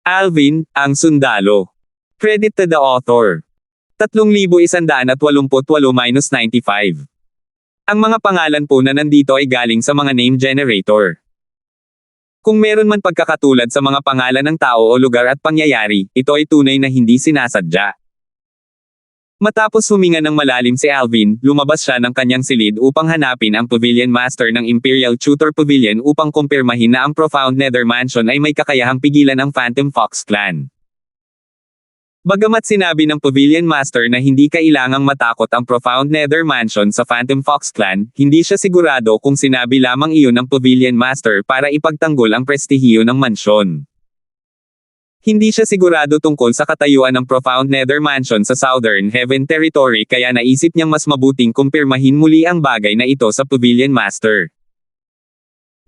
Alvin, ang sundalo. Credit to the author. 3,188-95. Ang mga pangalan po na nandito ay galing sa mga name generator. Kung meron man pagkakatulad sa mga pangalan ng tao o lugar at pangyayari, ito ay tunay na hindi sinasadya. Matapos huminga ng malalim si Alvin, lumabas siya ng kanyang silid upang hanapin ang Pavilion Master ng Imperial Tutor Pavilion upang kumpirmahin na ang Profound Nether Mansion ay may kakayahang pigilan ang Phantom Fox Clan. Bagamat sinabi ng Pavilion Master na hindi kailangang matakot ang Profound Nether Mansion sa Phantom Fox Clan, hindi siya sigurado kung sinabi lamang iyon ng Pavilion Master para ipagtanggol ang prestihiyo ng mansyon. Hindi siya sigurado tungkol sa katayuan ng Profound Nether Mansion sa Southern Heaven Territory kaya naisip niyang mas mabuting kumpirmahin muli ang bagay na ito sa Pavilion Master.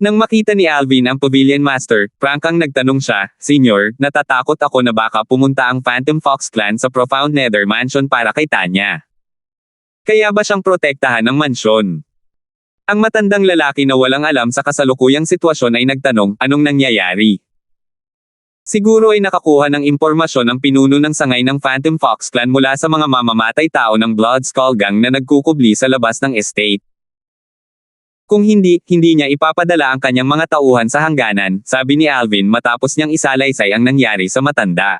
Nang makita ni Alvin ang Pavilion Master, prangkang nagtanong siya, "Senyor, natatakot ako na baka pumunta ang Phantom Fox Clan sa Profound Nether Mansion para kay Tanya. Kaya ba siyang protektahan ng mansyon?" Ang matandang lalaki na walang alam sa kasalukuyang sitwasyon ay nagtanong, "Anong nangyayari?" Siguro ay nakakuha ng impormasyon ang pinuno ng sangay ng Phantom Fox Clan mula sa mga mamamatay tao ng Blood Skull Gang na nagkukubli sa labas ng estate. Kung hindi niya ipapadala ang kanyang mga tauhan sa hangganan, sabi ni Alvin matapos niyang isalaysay ang nangyari sa matanda.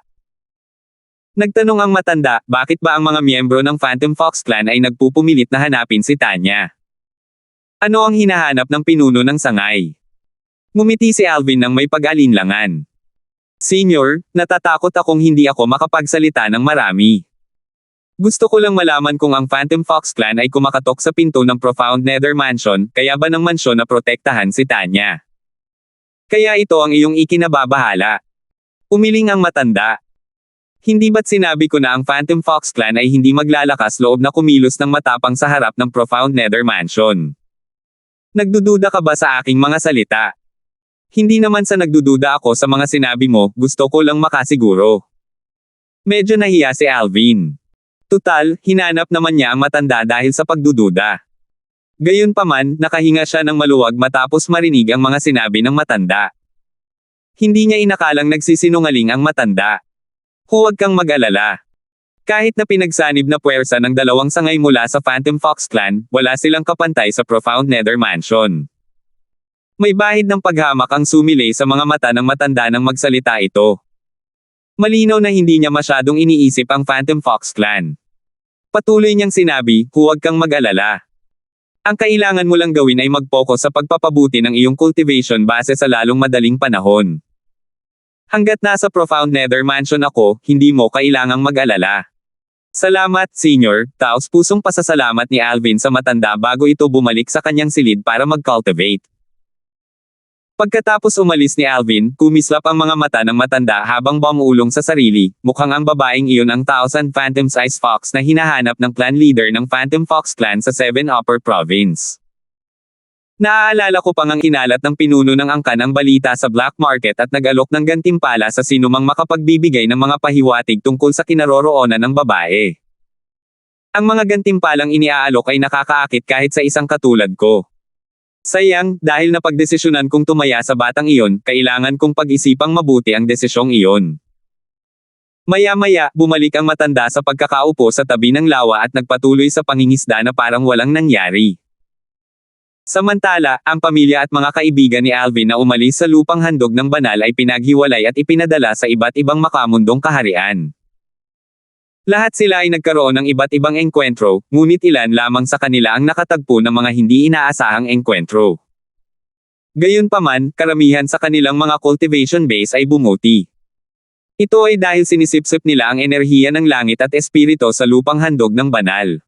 Nagtanong ang matanda, bakit ba ang mga miyembro ng Phantom Fox Clan ay nagpupumilit na hanapin si Tanya? Ano ang hinahanap ng pinuno ng sangay? Ngumiti si Alvin ng may pag-alinlangan. "Senyor, natatakot akong hindi ako makapagsalita ng marami. Gusto ko lang malaman kung ang Phantom Fox Clan ay kumakatok sa pinto ng Profound Nether Mansion, kaya ba ng mansyon na protektahan si Tanya? Kaya ito ang iyong ikinababahala?" Umiling ang matanda. "Hindi ba't sinabi ko na ang Phantom Fox Clan ay hindi maglalakas loob na kumilos ng matapang sa harap ng Profound Nether Mansion? Nagdududa ka ba sa aking mga salita?" "Hindi naman sa nagdududa ako sa mga sinabi mo, gusto ko lang makasiguro." Medyo nahiya si Alvin. Tutal, hinanap naman niya ang matanda dahil sa pagdududa. Gayunpaman, nakahinga siya ng maluwag matapos marinig ang mga sinabi ng matanda. Hindi niya inakalang nagsisinungaling ang matanda. "Huwag kang mag-alala. Kahit na pinagsanib na puwersa ng dalawang sangay mula sa Phantom Fox Clan, wala silang kapantay sa Profound Nether Mansion." May bahid ng paghamak ang sumilay sa mga mata ng matanda nang magsalita ito. Malinaw na hindi niya masyadong iniisip ang Phantom Fox Clan. Patuloy niyang sinabi, "Huwag kang mag-alala. Ang kailangan mo lang gawin ay mag-focus sa pagpapabuti ng iyong cultivation base sa lalong madaling panahon. Hanggat nasa Profound Nether Mansion ako, hindi mo kailangang mag-alala." "Salamat, Senyor." Taos pusong pasasalamat ni Alvin sa matanda bago ito bumalik sa kanyang silid para mag-cultivate. Pagkatapos umalis ni Alvin, kumislap ang mga mata ng matanda habang bumuulong sa sarili, mukhang ang babaeng iyon ang Thousand Phantom's Ice Fox na hinahanap ng clan leader ng Phantom Fox Clan sa Seven Upper Province. Naaalala ko pang ang kinalat ng pinuno ng angkan ang balita sa black market at nag-alok ng gantimpala sa sinumang makapagbibigay ng mga pahiwatig tungkol sa kinaroroonan ng babae. Ang mga gantimpalang iniaalok ay nakakaakit kahit sa isang katulad ko. Sayang, dahil napagdesisyonan kong tumaya sa batang iyon, kailangan kong pag-isipang mabuti ang desisyong iyon. Maya-maya, bumalik ang matanda sa pagkakaupo sa tabi ng lawa at nagpatuloy sa pangingisda na parang walang nangyari. Samantala, ang pamilya at mga kaibigan ni Alvin na umalis sa lupang handog ng banal ay pinaghiwalay at ipinadala sa iba't ibang makamundong kaharian. Lahat sila ay nagkaroon ng iba't ibang engkwentro, ngunit ilan lamang sa kanila ang nakatagpo ng mga hindi inaasahang engkwentro. Gayunpaman, karamihan sa kanilang mga cultivation base ay bumuti. Ito ay dahil sinisipsip nila ang enerhiya ng langit at espirito sa lupang handog ng banal.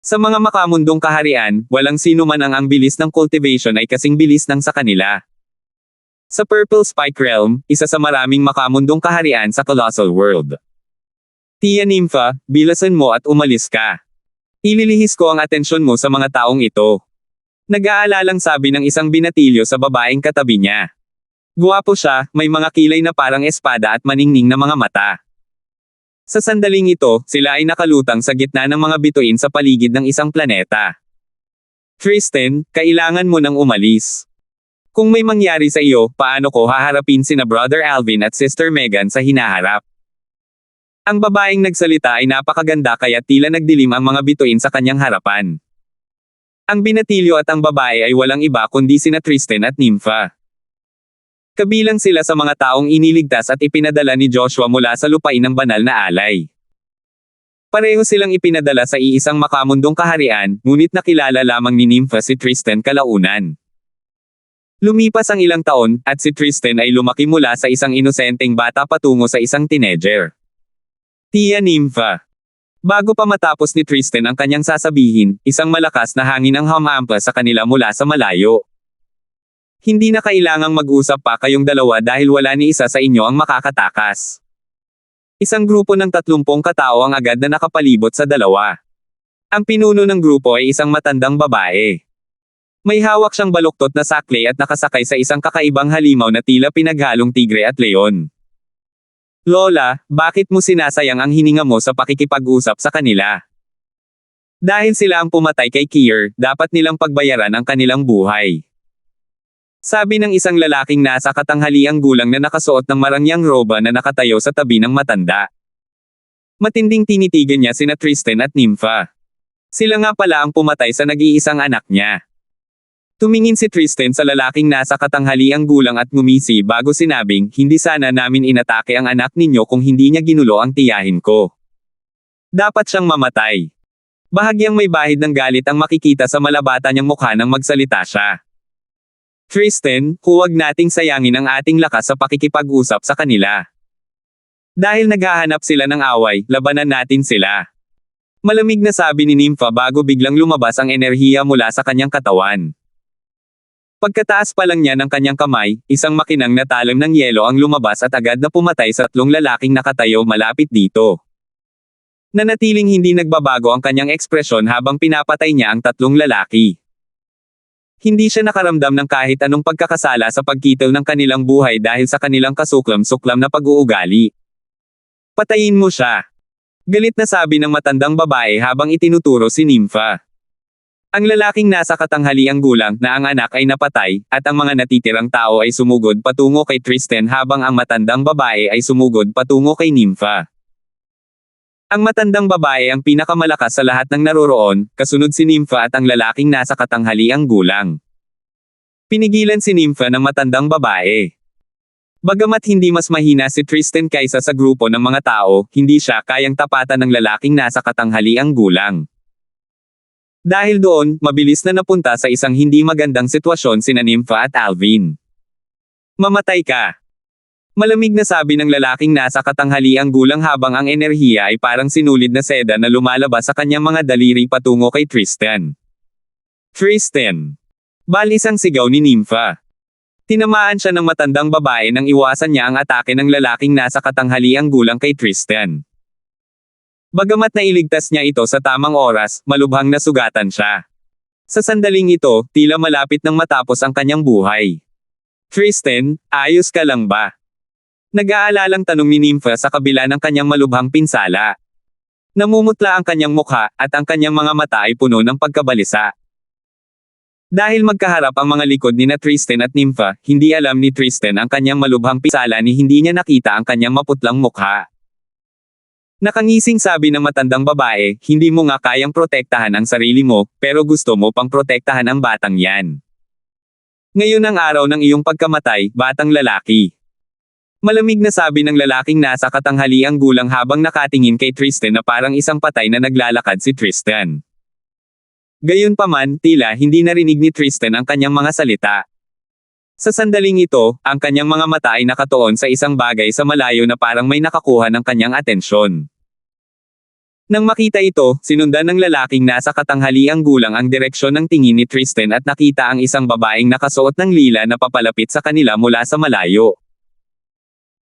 Sa mga makamundong kaharian, walang sino man ang bilis ng cultivation ay kasing bilis ng sa kanila. Sa Purple Spike Realm, isa sa maraming makamundong kaharian sa Colossal World. "Tia Nympha, bilasan mo at umalis ka. Ililihis ko ang atensyon mo sa mga taong ito." Nag-aalalang sabi ng isang binatilyo sa babaeng katabi niya. Guwapo siya, may mga kilay na parang espada at maningning na mga mata. Sa sandaling ito, sila ay nakalutang sa gitna ng mga bituin sa paligid ng isang planeta. "Tristan, kailangan mo nang umalis. Kung may mangyari sa iyo, paano ko haharapin sina Brother Alvin at Sister Megan sa hinaharap? Ang babaeng nagsalita ay napakaganda kaya tila nagdilim ang mga bituin sa kanyang harapan. Ang binatilyo at ang babae ay walang iba kundi sina Tristan at Nympha. Kabilang sila sa mga taong iniligtas at ipinadala ni Joshua mula sa lupain ng banal na alay. Pareho silang ipinadala sa iisang makamundong kaharian, ngunit nakilala lamang ni Nympha si Tristan kalaunan. Lumipas ang ilang taon, at si Tristan ay lumaki mula sa isang inosenteng bata patungo sa isang teenager. Tia Nympha. Bago pa matapos ni Tristan ang kanyang sasabihin, isang malakas na hangin ang humampa sa kanila mula sa malayo. Hindi na kailangang mag-usap pa kayong dalawa dahil wala ni isa sa inyo ang makakatakas. Isang grupo ng 30 katao ang agad na nakapalibot sa dalawa. Ang pinuno ng grupo ay isang matandang babae. May hawak siyang baluktot na sakle at nakasakay sa isang kakaibang halimaw na tila pinaghalong tigre at leon. Lola, bakit mo sinasayang ang hininga mo sa pakikipag-usap sa kanila? Dahil sila ang pumatay kay Kier, dapat nilang pagbayaran ang kanilang buhay. Sabi ng isang lalaking nasa katanghaliang gulang na nakasuot ng marangyang roba na nakatayo sa tabi ng matanda. Matinding tinitigan niya sina Tristan at Nympha. Sila nga pala ang pumatay sa nag-iisang anak niya. Tumingin si Tristan sa lalaking nasa katanghaliang gulang at ngumisi bago sinabing, hindi sana namin inatake ang anak ninyo kung hindi niya ginulo ang tiyahin ko. Dapat siyang mamatay. Bahagyang may bahid ng galit ang makikita sa malabata niyang mukha nang magsalita siya. Tristan, huwag nating sayangin ang ating lakas sa pakikipag-usap sa kanila. Dahil naghahanap sila ng away, labanan natin sila. Malamig na sabi ni Nympha bago biglang lumabas ang enerhiya mula sa kanyang katawan. Pagkataas pa lang niya ng kanyang kamay, isang makinang na talim ng yelo ang lumabas at agad na pumatay sa 3 lalaking nakatayo malapit dito. Nanatiling hindi nagbabago ang kanyang ekspresyon habang pinapatay niya ang 3 lalaki. Hindi siya nakaramdam ng kahit anong pagkakasala sa pagkitaw ng kanilang buhay dahil sa kanilang kasuklam-suklam na pag-uugali. Patayin mo siya. Galit na sabi ng matandang babae habang itinuturo si Nympha. Ang lalaking nasa katanghaliang gulang na ang anak ay napatay, at ang mga natitirang tao ay sumugod patungo kay Tristan habang ang matandang babae ay sumugod patungo kay Nympha. Ang matandang babae ang pinakamalakas sa lahat ng naroroon, kasunod si Nympha at ang lalaking nasa katanghaliang gulang. Pinigilan si Nympha ng matandang babae. Bagamat hindi mas mahina si Tristan kaysa sa grupo ng mga tao, hindi siya kayang tapatan ng lalaking nasa katanghaliang gulang. Dahil doon, mabilis na napunta sa isang hindi magandang sitwasyon sina Nympha at Alvin. Mamatay ka. Malamig na sabi ng lalaking nasa katanghaliang gulang habang ang enerhiya ay parang sinulid na seda na lumalabas sa kanyang mga daliri patungo kay Tristan. Tristan! Balis ang sigaw ni Nympha. Tinamaan siya ng matandang babae nang iwasan niya ang atake ng lalaking nasa katanghaliang gulang kay Tristan. Bagamat nailigtas niya ito sa tamang oras, malubhang nasugatan siya. Sa sandaling ito, tila malapit nang matapos ang kanyang buhay. Tristan, ayos ka lang ba? Nag-aalalang tanong ni Nympha sa kabila ng kanyang malubhang pinsala. Namumutla ang kanyang mukha, at ang kanyang mga mata ay puno ng pagkabalisa. Dahil magkaharap ang mga likod ni Tristan at Nympha, hindi alam ni Tristan ang kanyang malubhang pinsala ni hindi niya nakita ang kanyang maputlang mukha. Nakangising sabi ng matandang babae, hindi mo nga kayang protektahan ang sarili mo, pero gusto mo pang protektahan ang batang yan. Ngayon ang araw ng iyong pagkamatay, batang lalaki. Malamig na sabi ng lalaking nasa katanghaliang gulang habang nakatingin kay Tristan na parang isang patay na naglalakad si Tristan. Gayunpaman, tila hindi narinig ni Tristan ang kanyang mga salita. Sa sandaling ito, ang kanyang mga mata ay nakatuon sa isang bagay sa malayo na parang may nakakuha ng kanyang atensyon. Nang makita ito, sinundan ng lalaking nasa katanghaliang gulang ang direksyon ng tingin ni Tristan at nakita ang isang babaeng nakasuot ng lila na papalapit sa kanila mula sa malayo.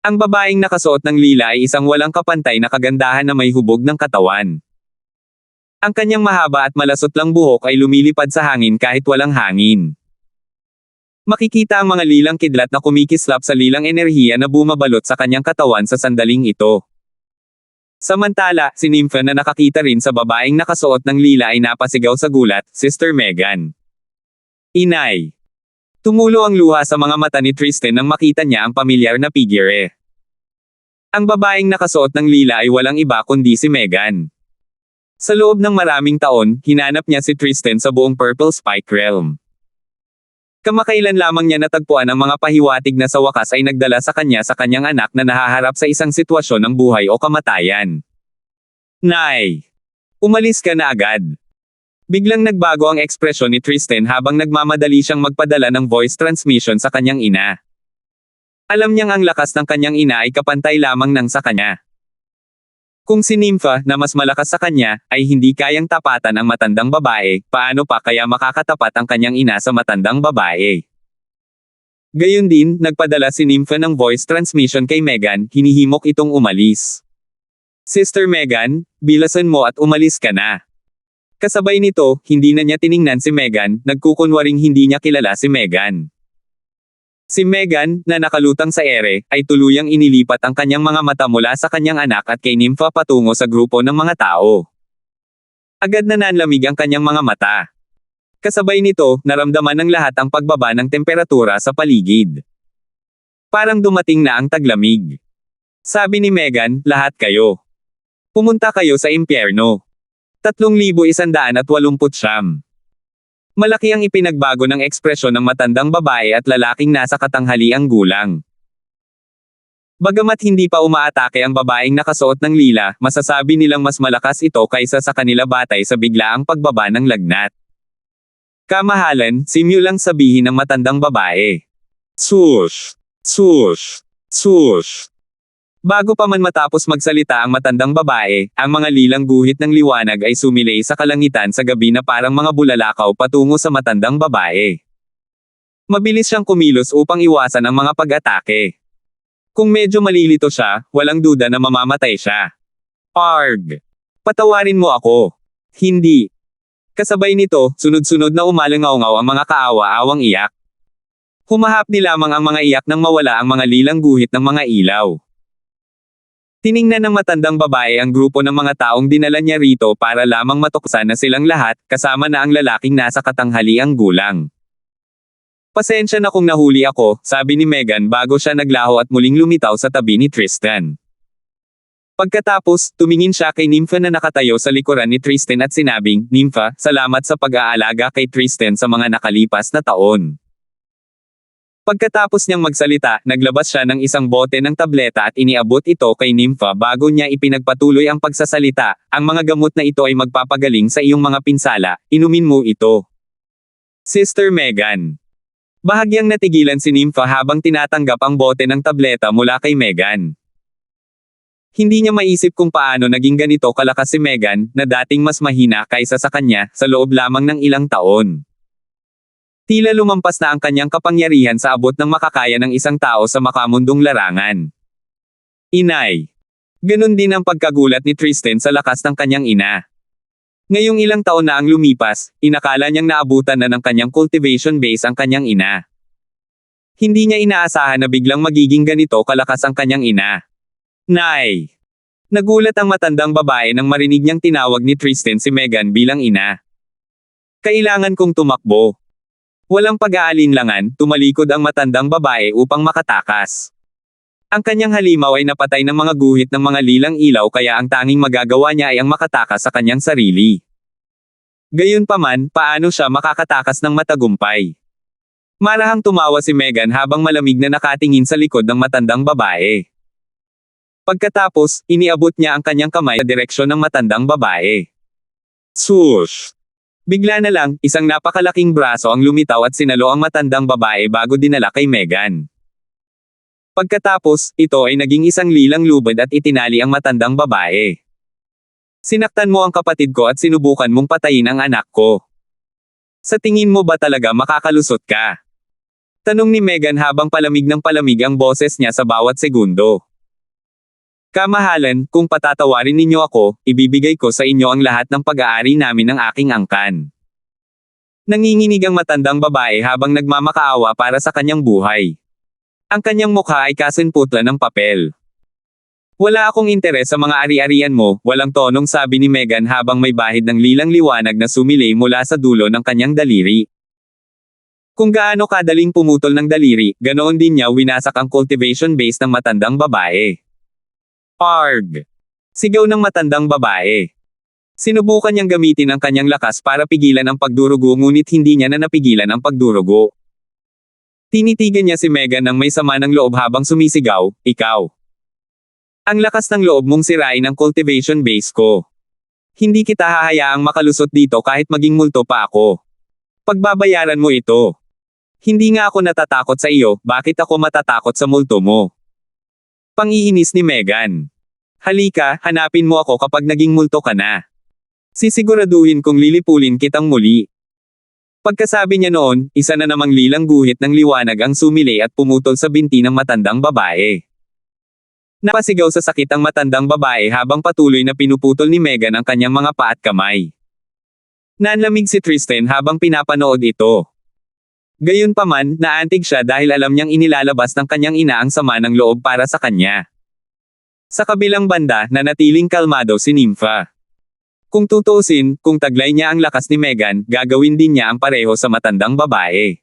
Ang babaeng nakasuot ng lila ay isang walang kapantay na kagandahan na may hubog ng katawan. Ang kanyang mahaba at malasot lang buhok ay lumilipad sa hangin kahit walang hangin. Makikita ang mga lilang kidlat na kumikislap sa lilang enerhiya na bumabalot sa kanyang katawan sa sandaling ito. Samantala, si Nympha na nakakita rin sa babaeng nakasuot ng lila ay napasigaw sa gulat, Sister Megan. Inay! Tumulo ang luha sa mga mata ni Tristan nang makita niya ang pamilyar na figure. Ang babaeng nakasuot ng lila ay walang iba kundi si Megan. Sa loob ng maraming taon, hinanap niya si Tristan sa buong Purple Spike Realm. Kamakailan lamang niya natagpuan ang mga pahiwatig na sa wakas ay nagdala sa kanyang anak na nahaharap sa isang sitwasyon ng buhay o kamatayan. Nay! Umalis ka na agad. Biglang nagbago ang ekspresyon ni Tristan habang nagmamadali siyang magpadala ng voice transmission sa kanyang ina. Alam niyang ang lakas ng kanyang ina ay kapantay lamang ng sa kanya. Kung si Nympha, na mas malakas sa kanya, ay hindi kayang tapatan ang matandang babae, paano pa kaya makakatapat ang kanyang ina sa matandang babae? Gayon din, nagpadala si Nympha ng voice transmission kay Megan, hinihimok itong umalis. Sister Megan, bilasan mo at umalis ka na. Kasabay nito, hindi na niya tiningnan si Megan, nagkukunwaring hindi niya kilala si Megan. Si Megan, na nakalutang sa ere, ay tuluyang inilipat ang kanyang mga mata mula sa kanyang anak at kay Nympha patungo sa grupo ng mga tao. Agad na nanlamig ang kanyang mga mata. Kasabay nito, naramdaman ng lahat ang pagbaba ng temperatura sa paligid. Parang dumating na ang taglamig. Sabi ni Megan, lahat kayo. Pumunta kayo sa impyerno. 3,189. Malaki ang ipinagbago ng ekspresyon ng matandang babae at lalaking nasa katanghaliang gulang. Bagamat hindi pa umaatake ang babaeng nakasuot ng lila, masasabi nilang mas malakas ito kaysa sa kanila batay sa biglaang pagbaba ng lagnat. Kamahalan, simulang sabihin ng matandang babae. Sush! Sush! Sush! Bago pa man matapos magsalita ang matandang babae, ang mga lilang guhit ng liwanag ay sumilay sa kalangitan sa gabi na parang mga bulalakaw patungo sa matandang babae. Mabilis siyang kumilos upang iwasan ang mga pag-atake. Kung medyo malilito siya, walang duda na mamamatay siya. Arg! Patawarin mo ako. Hindi. Kasabay nito, sunod-sunod na umalangaw-ngaw ang mga kaawa-awang iyak. Humahapdi lamang ang mga iyak nang mawala ang mga lilang guhit ng mga ilaw. Tiningnan ng matandang babae ang grupo ng mga taong dinala niya rito para lamang matuksan na silang lahat, kasama na ang lalaking nasa katanghaliang gulang. Pasensya na kung nahuli ako, sabi ni Megan bago siya naglaho at muling lumitaw sa tabi ni Tristan. Pagkatapos, tumingin siya kay Nympha na nakatayo sa likuran ni Tristan at sinabing, Nympha, salamat sa pag-aalaga kay Tristan sa mga nakalipas na taon. Pagkatapos niyang magsalita, naglabas siya ng isang bote ng tableta at iniabot ito kay Nympha bago niya ipinagpatuloy ang pagsasalita, ang mga gamot na ito ay magpapagaling sa iyong mga pinsala, inumin mo ito. Sister Megan. Bahagyang natigilan si Nympha habang tinatanggap ang bote ng tableta mula kay Megan. Hindi niya maisip kung paano naging ganito kalakas si Megan, na dating mas mahina kaysa sa kanya, sa loob lamang ng ilang taon. Tila lumampas na ang kanyang kapangyarihan sa abot ng makakaya ng isang tao sa makamundong larangan. Inay. Ganon din ang pagkagulat ni Tristan sa lakas ng kanyang ina. Ngayong ilang taon na ang lumipas, inakala niyang naabutan na ng kanyang cultivation base ang kanyang ina. Hindi niya inaasahan na biglang magiging ganito kalakas ang kanyang ina. Nay! Nagulat ang matandang babae nang marinig niyang tinawag ni Tristan si Megan bilang ina. Kailangan kong tumakbo. Walang pag-aalinlangan, tumalikod ang matandang babae upang makatakas. Ang kanyang halimaw ay napatay ng mga guhit ng mga lilang ilaw kaya ang tanging magagawa niya ay ang makatakas sa kanyang sarili. Gayunpaman, paano siya makakatakas ng matagumpay? Marahang tumawa si Megan habang malamig na nakatingin sa likod ng matandang babae. Pagkatapos, iniabot niya ang kanyang kamay sa direksyon ng matandang babae. Sush! Bigla na lang, isang napakalaking braso ang lumitaw at sinalo ang matandang babae bago dinala kay Megan. Pagkatapos, ito ay naging isang lilang lubad at itinali ang matandang babae. Sinaktan mo ang kapatid ko at sinubukan mong patayin ang anak ko. Sa tingin mo ba talaga makakalusot ka? Tanong ni Megan habang palamig ng palamig ang boses niya sa bawat segundo. Kamahalan, kung patatawarin ninyo ako, ibibigay ko sa inyo ang lahat ng pag-aari namin ng aking angkan. Nanginginig ang matandang babae habang nagmamakaawa para sa kanyang buhay. Ang kanyang mukha ay kasinputla ng papel. Wala akong interes sa mga ari-arian mo, walang tonong sabi ni Megan habang may bahid ng lilang liwanag na sumilay mula sa dulo ng kanyang daliri. Kung gaano kadaling pumutol ng daliri, ganoon din niya winasak ang cultivation base ng matandang babae. Arg! Sigaw ng matandang babae. Sinubukan niyang gamitin ang kanyang lakas para pigilan ang pagdurugo ngunit hindi niya na napigilan ang pagdurugo. Tinitigan niya si Megan ng may sama ng loob habang sumisigaw, "Ikaw! Ang lakas ng loob mong sirain ang cultivation base ko. Hindi kita hahayaang makalusot dito kahit maging multo pa ako. Pagbabayaran mo ito. Hindi nga ako natatakot sa iyo, bakit ako matatakot sa multo mo?" Pangiinis ni Megan. "Halika, hanapin mo ako kapag naging multo ka na. Sisiguraduhin kong lilipulin kitang muli." Pagkasabi niya noon, isa na namang lilang guhit ng liwanag ang sumilay at pumutol sa binti ng matandang babae. Napasigaw sa sakit ang matandang babae habang patuloy na pinuputol ni Megan ang kanyang mga paa at kamay. Nanlamig si Tristan habang pinapanood ito. Gayunpaman, naantig siya dahil alam niyang inilalabas ng kanyang ina ang sama ng loob para sa kanya. Sa kabilang banda, nanatiling kalmado si Nympha. Kung tutuusin, kung taglay niya ang lakas ni Megan, gagawin din niya ang pareho sa matandang babae.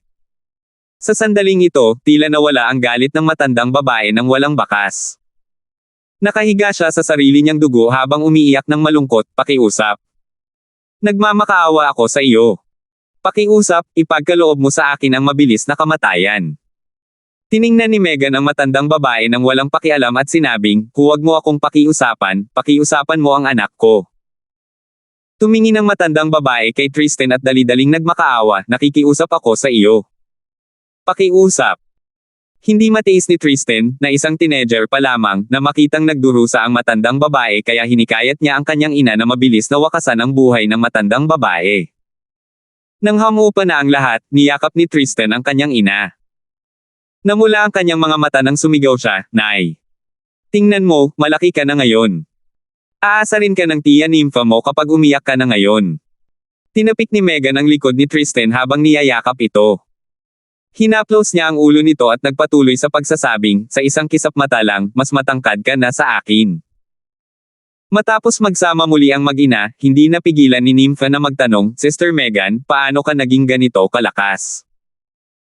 Sa sandaling ito, tila nawala ang galit ng matandang babae nang walang bakas. Nakahiga siya sa sarili niyang dugo habang umiiyak ng malungkot, "Pakiusap. Nagmamakaawa ako sa iyo. Pakiusap, ipagkaloob mo sa akin ang mabilis na kamatayan." Tiningnan ni Megan ang matandang babae nang walang pakialam at sinabing, "Huwag mo akong pakiusapan, pakiusapan mo ang anak ko." Tumingin ang matandang babae kay Tristan at dali-daling nagmakaawa, "Nakikiusap ako sa iyo. Pakiusap." Hindi matiis ni Tristan, na isang teenager pa lamang, na makitang nagdurusa ang matandang babae kaya hinikayat niya ang kanyang ina na mabilis na wakasan ang buhay ng matandang babae. Nang hamupa na ang lahat, niyakap ni Tristan ang kanyang ina. Namula ang kanyang mga mata nang sumigaw siya, "Nay! Tingnan mo, malaki ka na ngayon. Aasarin ka ng tiya Nympha mo kapag umiyak ka na ngayon." Tinapik ni Megan ang likod ni Tristan habang niyayakap ito. Hinaplos niya ang ulo nito at nagpatuloy sa pagsasabing, "Sa isang kisap mata lang, mas matangkad ka na sa akin." Matapos magsama muli ang mag-ina, hindi napigilan ni Nympha na magtanong, "Sister Megan, paano ka naging ganito kalakas?"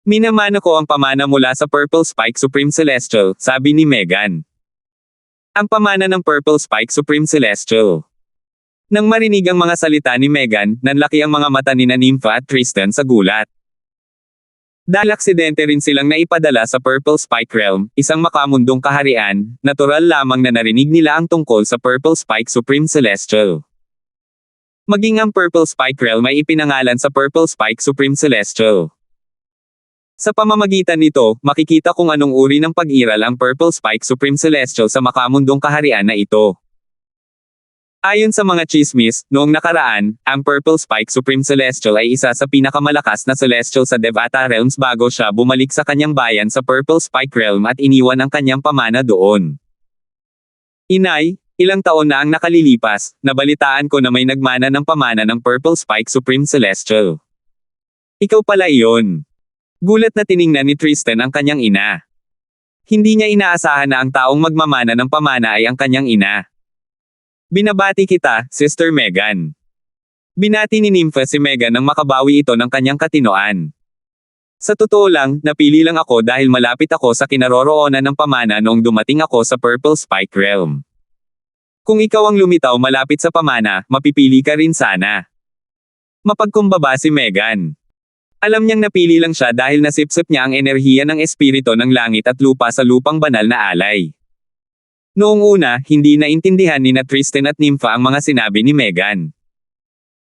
"Minamana ko ang pamana mula sa Purple Spike Supreme Celestial," sabi ni Megan. Ang pamana ng Purple Spike Supreme Celestial. Nang marinig ang mga salita ni Megan, nanlaki ang mga mata ni Nympha at Tristan sa gulat. Dahil aksidente rin silang naipadala sa Purple Spike Realm, isang makamundong kaharian, natural lamang na narinig nila ang tungkol sa Purple Spike Supreme Celestial. Maging ang Purple Spike Realm ay ipinangalan sa Purple Spike Supreme Celestial. Sa pamamagitan nito, makikita kung anong uri ng pag-iral ang Purple Spike Supreme Celestial sa makamundong kaharian na ito. Ayon sa mga chismis, noong nakaraan, ang Purple Spike Supreme Celestial ay isa sa pinakamalakas na celestial sa Devata Realms bago siya bumalik sa kanyang bayan sa Purple Spike Realm at iniwan ang kanyang pamana doon. "Inay, ilang taon na ang nakalilipas, nabalitaan ko na may nagmana ng pamana ng Purple Spike Supreme Celestial. Ikaw pala iyon." Gulat na tiningnan ni Tristan ang kanyang ina. Hindi niya inaasahan na ang taong magmamana ng pamana ay ang kanyang ina. "Binabati kita, Sister Megan." Binati ni Nympha si Megan nang makabawi ito ng kanyang katinoan. "Sa totoo lang, napili lang ako dahil malapit ako sa kinaroroonan ng pamana noong dumating ako sa Purple Spike Realm. Kung ikaw ang lumitaw malapit sa pamana, mapipili ka rin sana." Mapagkumbaba si Megan. Alam niyang napili lang siya dahil nasipsip niya ang enerhiya ng espiritu ng langit at lupa sa lupang banal na alay. Noong una, hindi naintindihan ni Tristan at Nympha ang mga sinabi ni Megan.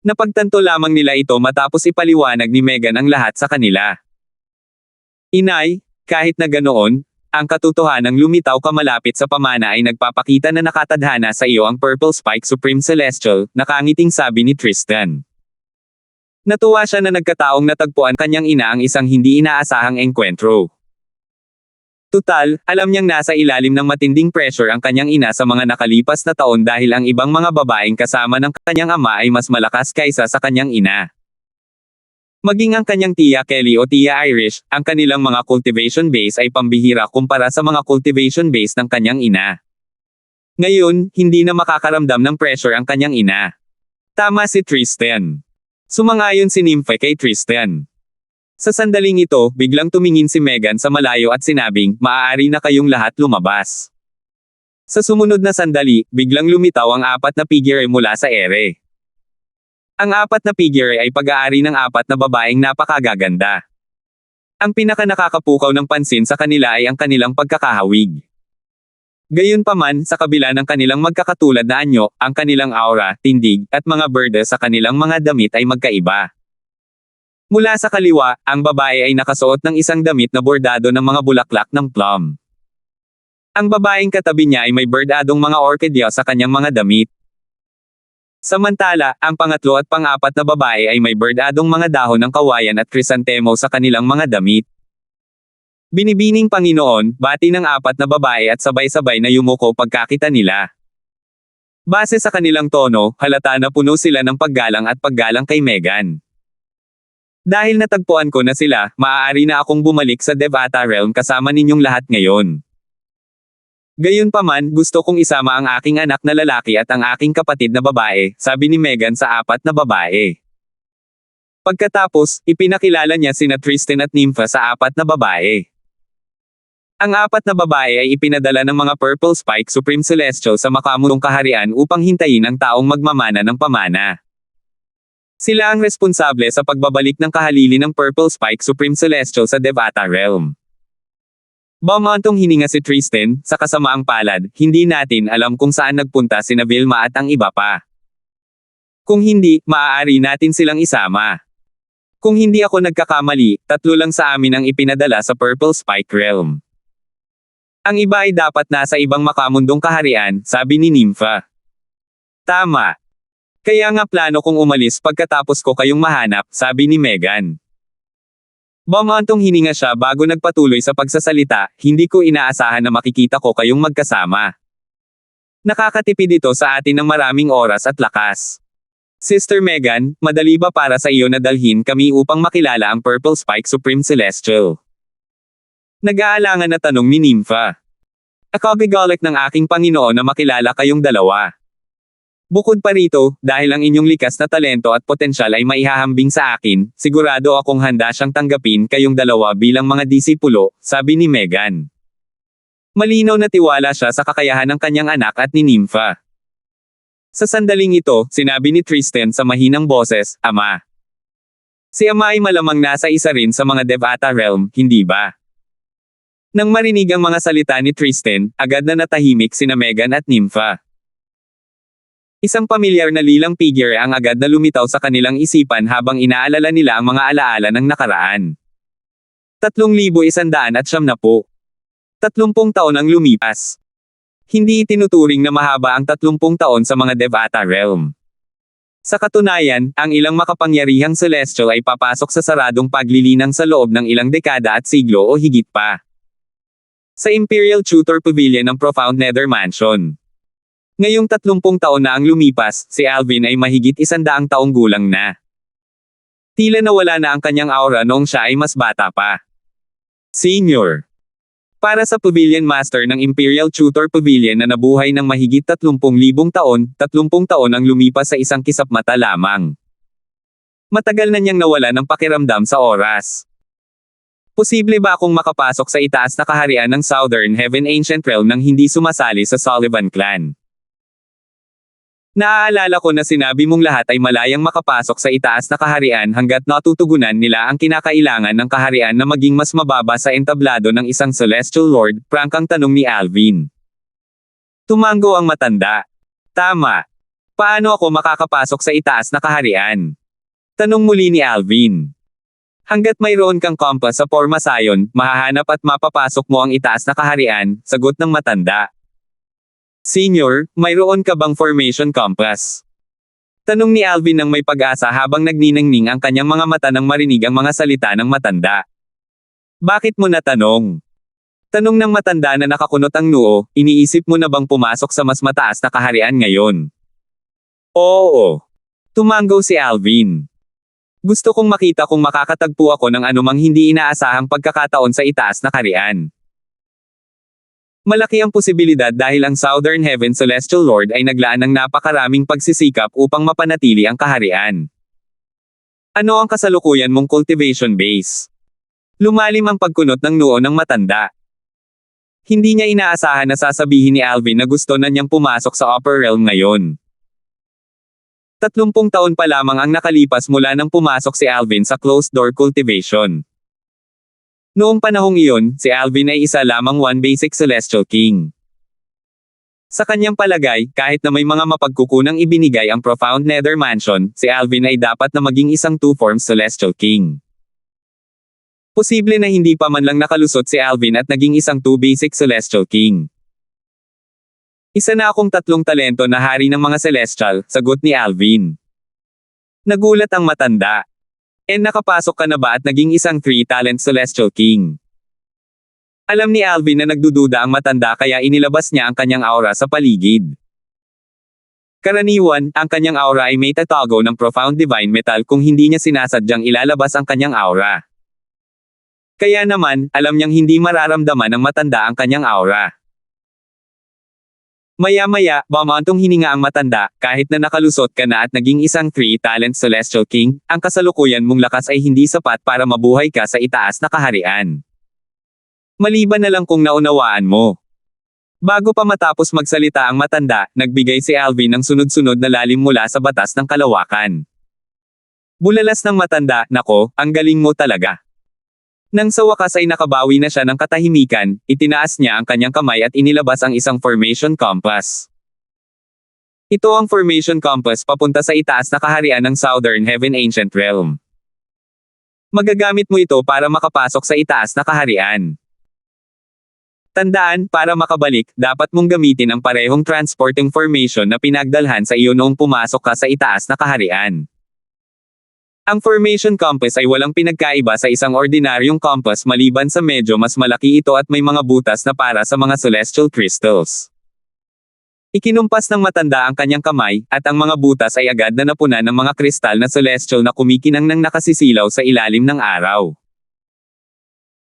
Napagtanto lamang nila ito matapos ipaliwanag ni Megan ang lahat sa kanila. "Inay, kahit na ganoon, ang katotohanang lumitaw ka malapit sa pamana ay nagpapakita na nakatadhana sa iyo ang Purple Spike Supreme Celestial," nakangiting sabi ni Tristan. Natuwa siya na nagkataong natagpuan kanyang ina ang isang hindi inaasahang engkwentro. Tutal, alam niyang nasa ilalim ng matinding pressure ang kanyang ina sa mga nakalipas na taon dahil ang ibang mga babaeng kasama ng kanyang ama ay mas malakas kaysa sa kanyang ina. Maging ang kanyang tiya Kelly o tiya Irish, ang kanilang mga cultivation base ay pambihira kumpara sa mga cultivation base ng kanyang ina. Ngayon, hindi na makakaramdam ng pressure ang kanyang ina. Tama si Tristan. Sumangayon si Nympha kay Tristan. Sa sandaling ito, biglang tumingin si Megan sa malayo at sinabing, maaari na kayong lahat lumabas. Sa sumunod na sandali, biglang lumitaw ang apat na figure mula sa ere. Ang apat na figure ay pag-aari ng apat na babaeng napakagaganda. Ang pinaka-nakakapukaw ng pansin sa kanila ay ang kanilang pagkakahawig. Gayunpaman, sa kabila ng kanilang magkakatulad na anyo, ang kanilang aura, tindig, at mga berde sa kanilang mga damit ay magkaiba. Mula sa kaliwa, ang babae ay nakasuot ng isang damit na bordado ng mga bulaklak ng plum. Ang babaeng katabi niya ay may bordadong mga orkidya sa kanyang mga damit. Samantala, ang pangatlo at pang-apat na babae ay may bordadong mga dahon ng kawayan at krisantemo sa kanilang mga damit. Binibining Panginoon, bati ng apat na babae at sabay-sabay na yumuko pagkakita nila. Base sa kanilang tono, halata na puno sila ng paggalang at paggalang kay Megan. Dahil natagpuan ko na sila, maaari na akong bumalik sa Devata Realm kasama ninyong lahat ngayon. Gayunpaman, gusto kong isama ang aking anak na lalaki at ang aking kapatid na babae, sabi ni Megan sa apat na babae. Pagkatapos, ipinakilala niya sina Tristan at Nympha sa apat na babae. Ang apat na babae ay ipinadala ng mga Purple Spike Supreme Celestial sa makamundong kaharian upang hintayin ang taong magmamana ng pamana. Sila ang responsable sa pagbabalik ng kahalili ng Purple Spike Supreme Celestial sa Devata Realm. Bumantong hininga si Tristan, sa kasamaang palad, hindi natin alam kung saan nagpunta sina Vilma at ang iba pa. Kung hindi, maaari natin silang isama. Kung hindi ako nagkakamali, 3 lang sa amin ang ipinadala sa Purple Spike Realm. Ang iba ay dapat nasa ibang makamundong kaharian, sabi ni Nympha. Tama. Kaya nga plano kong umalis pagkatapos ko kayong mahanap, sabi ni Megan. Bumantong hininga siya bago nagpatuloy sa pagsasalita, hindi ko inaasahan na makikita ko kayong magkasama. Nakakatipid ito sa atin ng maraming oras at lakas. Sister Megan, madali ba para sa iyo na dalhin kami upang makilala ang Purple Spike Supreme Celestial? Nag-aalangan na tanong ni Nympha. Akabigalik ng aking Panginoon na makilala kayong dalawa. Bukod pa rito, dahil ang inyong likas na talento at potensyal ay maihahambing sa akin, sigurado akong handa siyang tanggapin kayong dalawa bilang mga disipulo, sabi ni Megan. Malinaw na tiwala siya sa kakayahan ng kanyang anak at ni Nympha. Sa sandaling ito, sinabi ni Tristan sa mahinang boses, Ama. Si Ama ay malamang nasa isa rin sa mga Devata Realm, hindi ba? Nang marinig ang mga salita ni Tristan, agad na natahimik sina Megan at Nympha. Isang pamilyar na lilang figure ang agad na lumitaw sa kanilang isipan habang inaalala nila ang mga alaala ng nakaraan. 3,170. 30 taon ang lumipas. Hindi itinuturing na mahaba ang 30 taon sa mga Devata Realm. Sa katunayan, ang ilang makapangyarihang celestial ay papasok sa saradong paglilinang sa loob ng ilang dekada at siglo o higit pa. Sa Imperial Tutor Pavilion ng Profound Nether Mansion. Ngayong 30 taon na ang lumipas, si Alvin ay mahigit 100 taong gulang na. Tila nawala na ang kanyang aura noong siya ay mas bata pa. Senior. Para sa Pavilion Master ng Imperial Tutor Pavilion na nabuhay ng mahigit 30,000 taon, 30 taon ang lumipas sa isang kisap mata lamang. Matagal na niyang nawala ng pakiramdam sa oras. Posible ba akong makapasok sa itaas na kaharian ng Southern Heaven Ancient Realm nang hindi sumasali sa Sullivan Clan? Naaalala ko na sinabi mong lahat ay malayang makapasok sa itaas na kaharian hanggat natutugunan nila ang kinakailangan ng kaharian na maging mas mababa sa entablado ng isang Celestial Lord, prangkang tanong ni Alvin. Tumango ang matanda. Tama. Paano ako makakapasok sa itaas na kaharian? Tanong muli ni Alvin. Hanggat mayroon kang compass sa Pormasayon, mahahanap at mapapasok mo ang itaas na kaharian, sagot ng matanda. Senior, mayroon ka bang formation compass? Tanong ni Alvin nang may pag-asa habang nagniningning ang kanyang mga mata nang marinig ang mga salita ng matanda. Bakit mo natanong? Tanong ng matanda na nakakunot ang noo, iniisip mo na bang pumasok sa mas mataas na kaharian ngayon? Oo. Tumango si Alvin. Gusto kong makita kung makakatagpo ako ng anumang hindi inaasahang pagkakataon sa itaas na kaharian. Malaki ang posibilidad dahil ang Southern Heaven Celestial Lord ay naglaan ng napakaraming pagsisikap upang mapanatili ang kaharian. Ano ang kasalukuyan mong cultivation base? Lumalim ang pagkunot ng noo ng matanda. Hindi niya inaasahan na sasabihin ni Alvin na gusto na niyang pumasok sa upper realm ngayon. 30 taon pa lamang ang nakalipas mula nang pumasok si Alvin sa closed-door cultivation. Noong panahong iyon, si Alvin ay isa lamang one basic Celestial King. Sa kanyang palagay, kahit na may mga mapagkukunang ibinigay ang Profound Nether Mansion, si Alvin ay dapat na maging isang two-form Celestial King. Posible na hindi pa man lang nakalusot si Alvin at naging isang two basic Celestial King. Isa na akong 3 talento na hari ng mga Celestial, sagot ni Alvin. Nagulat ang matanda. Nakapasok ka na ba at naging isang 3-talent Celestial King? Alam ni Alvin na nagdududa ang matanda kaya inilabas niya ang kanyang aura sa paligid. Karaniwan, ang kanyang aura ay may tatago ng Profound Divine Metal kung hindi niya sinasadyang ilalabas ang kanyang aura. Kaya naman, alam niyang hindi mararamdaman ng matanda ang kanyang aura. Maya-maya, bumantong hininga ang matanda, kahit na nakalusot ka na at naging isang 3-talent Celestial King, ang kasalukuyan mong lakas ay hindi sapat para mabuhay ka sa itaas na kaharian. Maliban na lang kung naunawaan mo. Bago pa matapos magsalita ang matanda, nagbigay si Alvin ng sunod-sunod na lalim mula sa batas ng kalawakan. Bulalas ng matanda, nako, ang galing mo talaga. Nang sa wakas ay nakabawi na siya ng katahimikan, itinaas niya ang kanyang kamay at inilabas ang isang formation compass. Ito ang formation compass papunta sa itaas na kaharian ng Southern Heaven Ancient Realm. Magagamit mo ito para makapasok sa itaas na kaharian. Tandaan, para makabalik, dapat mong gamitin ang parehong transporting formation na pinagdalhan sa iyo noong pumasok ka sa itaas na kaharian. Ang formation compass ay walang pinagkaiba sa isang ordinaryong compass maliban sa medyo mas malaki ito at may mga butas na para sa mga celestial crystals. Ikinumpas ng matanda ang kanyang kamay, at ang mga butas ay agad na napunan ng mga kristal na celestial na kumikinang nang nakasisilaw sa ilalim ng araw.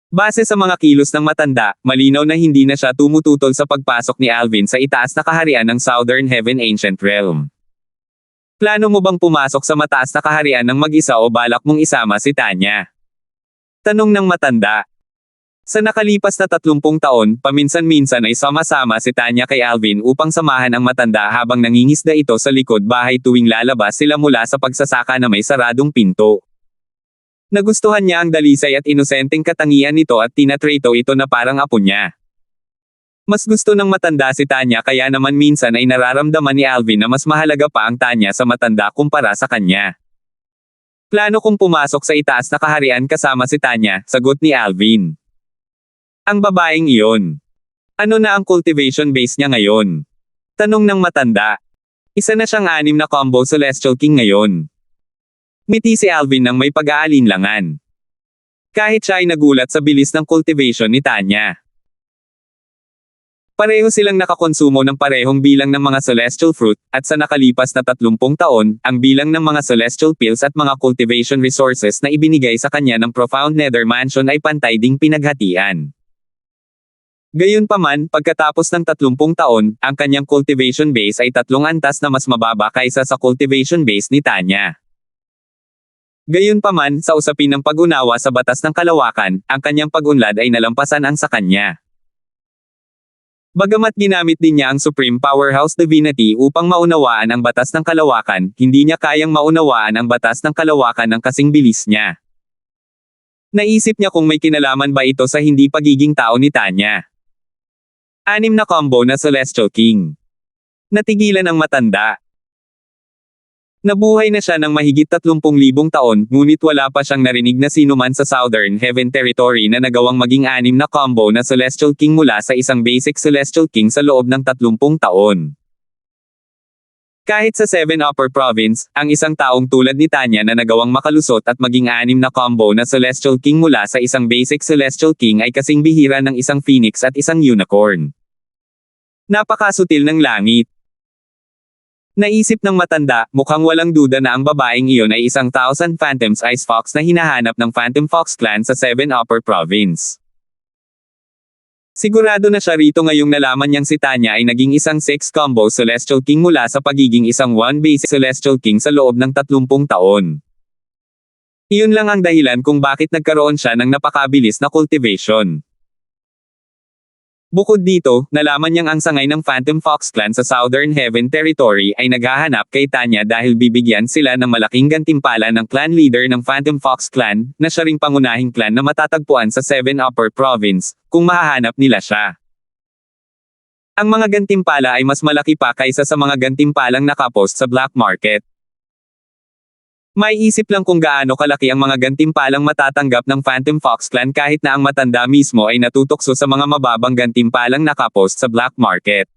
Base sa mga kilos ng matanda, malinaw na hindi na siya tumututol sa pagpasok ni Alvin sa itaas na kaharian ng Southern Heaven Ancient Realm. Plano mo bang pumasok sa mataas na kaharian ng mag-isa o balak mong isama si Tanya? Tanong ng matanda. Sa nakalipas na 30 taon, paminsan-minsan ay sama-sama si Tanya kay Alvin upang samahan ang matanda habang nangingisda ito sa likod bahay tuwing lalabas sila mula sa pagsasaka na may saradong pinto. Nagustuhan niya ang dalisay at inosenteng katangian nito at tinatrato ito na parang apo niya. Mas gusto ng matanda si Tanya kaya naman minsan ay nararamdaman ni Alvin na mas mahalaga pa ang Tanya sa matanda kumpara sa kanya. Plano kong pumasok sa itaas na kaharian kasama si Tanya, sagot ni Alvin. Ang babaeng iyon. Ano na ang cultivation base niya ngayon? Tanong ng matanda. Isa na siyang 6 na combo Celestial King ngayon. Ngiti si Alvin nang may pag-aalinlangan. Kahit siya ay nagulat sa bilis ng cultivation ni Tanya. Pareho silang nakakonsumo ng parehong bilang ng mga celestial fruit, at sa nakalipas na 30 taon, ang bilang ng mga celestial pills at mga cultivation resources na ibinigay sa kanya ng Profound Nether Mansion ay pantay ding pinaghatian. Gayunpaman, pagkatapos ng 30 taon, ang kanyang cultivation base ay 3 antas na mas mababa kaysa sa cultivation base ni Tanya. Gayunpaman, sa usapin ng pag-unawa sa batas ng kalawakan, ang kanyang pag-unlad ay nalampasan ang sa kanya. Bagamat ginamit din niya ang Supreme Powerhouse Divinity upang maunawaan ang batas ng kalawakan, hindi niya kayang maunawaan ang batas ng kalawakan ng kasing bilis niya. Naisip niya kung may kinalaman ba ito sa hindi pagiging tao ni Tanya. 6 na combo na Celestial King. Natigilan ang matanda. Nabuhay na siya ng mahigit 30,000 taon, ngunit wala pa siyang narinig na sinuman sa Southern Heaven Territory na nagawang maging 6 na combo na Celestial King mula sa isang basic Celestial King sa loob ng 30 taon. Kahit sa 7 Upper Province, ang isang taong tulad ni Tanya na nagawang makalusot at maging 6 na combo na Celestial King mula sa isang basic Celestial King ay kasing bihira ng isang Phoenix at isang Unicorn. Napakasutil ng langit. Naisip ng matanda, mukhang walang duda na ang babaeng iyon ay isang 1,000 Phantom's Ice Fox na hinahanap ng Phantom Fox Clan sa 7 Upper Province. Sigurado na siya rito ngayong nalaman niyang si Tanya ay naging isang 6 combo Celestial King mula sa pagiging isang 1 basic Celestial King sa loob ng 30 taon. Iyon lang ang dahilan kung bakit nagkaroon siya ng napakabilis na cultivation. Bukod dito, nalaman niyang ang sangay ng Phantom Fox Clan sa Southern Heaven Territory ay naghahanap kay Tanya dahil bibigyan sila ng malaking gantimpala ng clan leader ng Phantom Fox Clan, na siya ring pangunahing clan na matatagpuan sa Seven Upper Province, kung mahahanap nila siya. Ang mga gantimpala ay mas malaki pa kaysa sa mga gantimpalang nakapost sa black market. May isip lang kung gaano kalaki ang mga gantimpalang matatanggap ng Phantom Fox Clan kahit na ang matanda mismo ay natutokso sa mga mababang gantimpalang nakapost sa black market.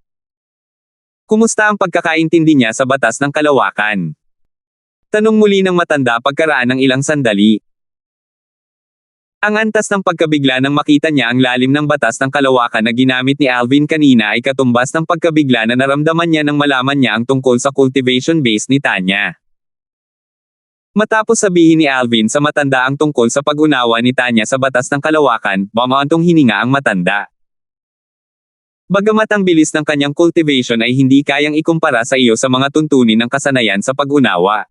Kumusta ang pagkakaintindi niya sa batas ng kalawakan? Tanong muli ng matanda pagkaraan ng ilang sandali. Ang antas ng pagkabigla nang makita niya ang lalim ng batas ng kalawakan na ginamit ni Alvin kanina ay katumbas ng pagkabigla na naramdaman niya nang malaman niya ang tungkol sa cultivation base ni Tanya. Matapos sabihin ni Alvin sa matanda ang tungkol sa pag-unawa ni Tanya sa batas ng kalawakan, bumaantong hininga ang matanda. Bagamat ang bilis ng kanyang cultivation ay hindi kayang ikumpara sa iyo sa mga tuntunin ng kasanayan sa pag-unawa.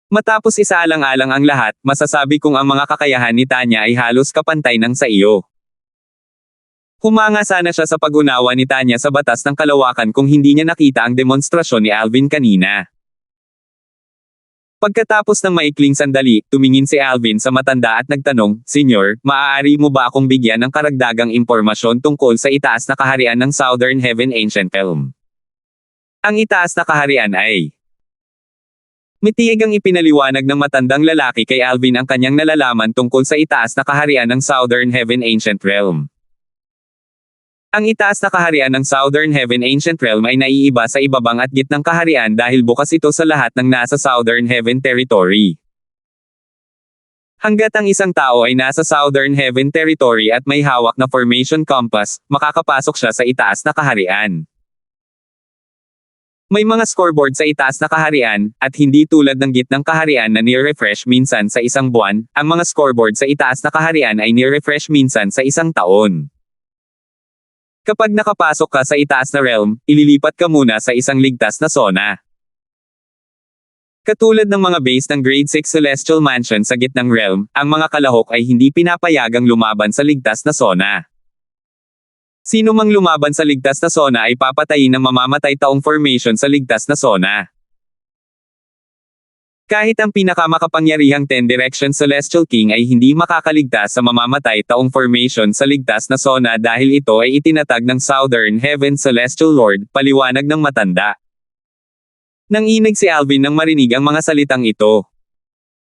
Matapos isaalang-alang ang lahat, masasabi kong ang mga kakayahan ni Tanya ay halos kapantay ng sa iyo. Humanga sana siya sa pag-unawa ni Tanya sa batas ng kalawakan kung hindi niya nakita ang demonstrasyon ni Alvin kanina. Pagkatapos ng maikling sandali, tumingin si Alvin sa matanda at nagtanong, "Senyor, maaari mo ba akong bigyan ng karagdagang impormasyon tungkol sa itaas na kaharian ng Southern Heaven Ancient Realm?" Ang itaas na kaharian ay... Mitiig ang ipinaliwanag ng matandang lalaki kay Alvin ang kanyang nalalaman tungkol sa itaas na kaharian ng Southern Heaven Ancient Realm. Ang itaas na kaharian ng Southern Heaven Ancient Realm ay naiiba sa ibabang at gitnang kaharian dahil bukas ito sa lahat ng nasa Southern Heaven Territory. Hanggat ang isang tao ay nasa Southern Heaven Territory at may hawak na formation compass, makakapasok siya sa itaas na kaharian. May mga scoreboard sa itaas na kaharian, at hindi tulad ng gitnang kaharian na nire-refresh minsan sa isang buwan, ang mga scoreboard sa itaas na kaharian ay nire-refresh minsan sa isang taon. Kapag nakapasok ka sa itaas na realm, ililipat ka muna sa isang ligtas na zona. Katulad ng mga base ng Grade 6 Celestial Mansion sa gitnang realm, ang mga kalahok ay hindi pinapayagang lumaban sa ligtas na zona. Sino mang lumaban sa ligtas na zona ay papatayin ng mamamatay taong formation sa ligtas na zona. Kahit ang pinakamakapangyarihang 10 Direction Celestial King ay hindi makakaligtas sa mamamatay taong formation sa ligtas na zona dahil ito ay itinatag ng Southern Heaven Celestial Lord, paliwanag ng matanda. Nanginig si Alvin nang marinig ang mga salitang ito.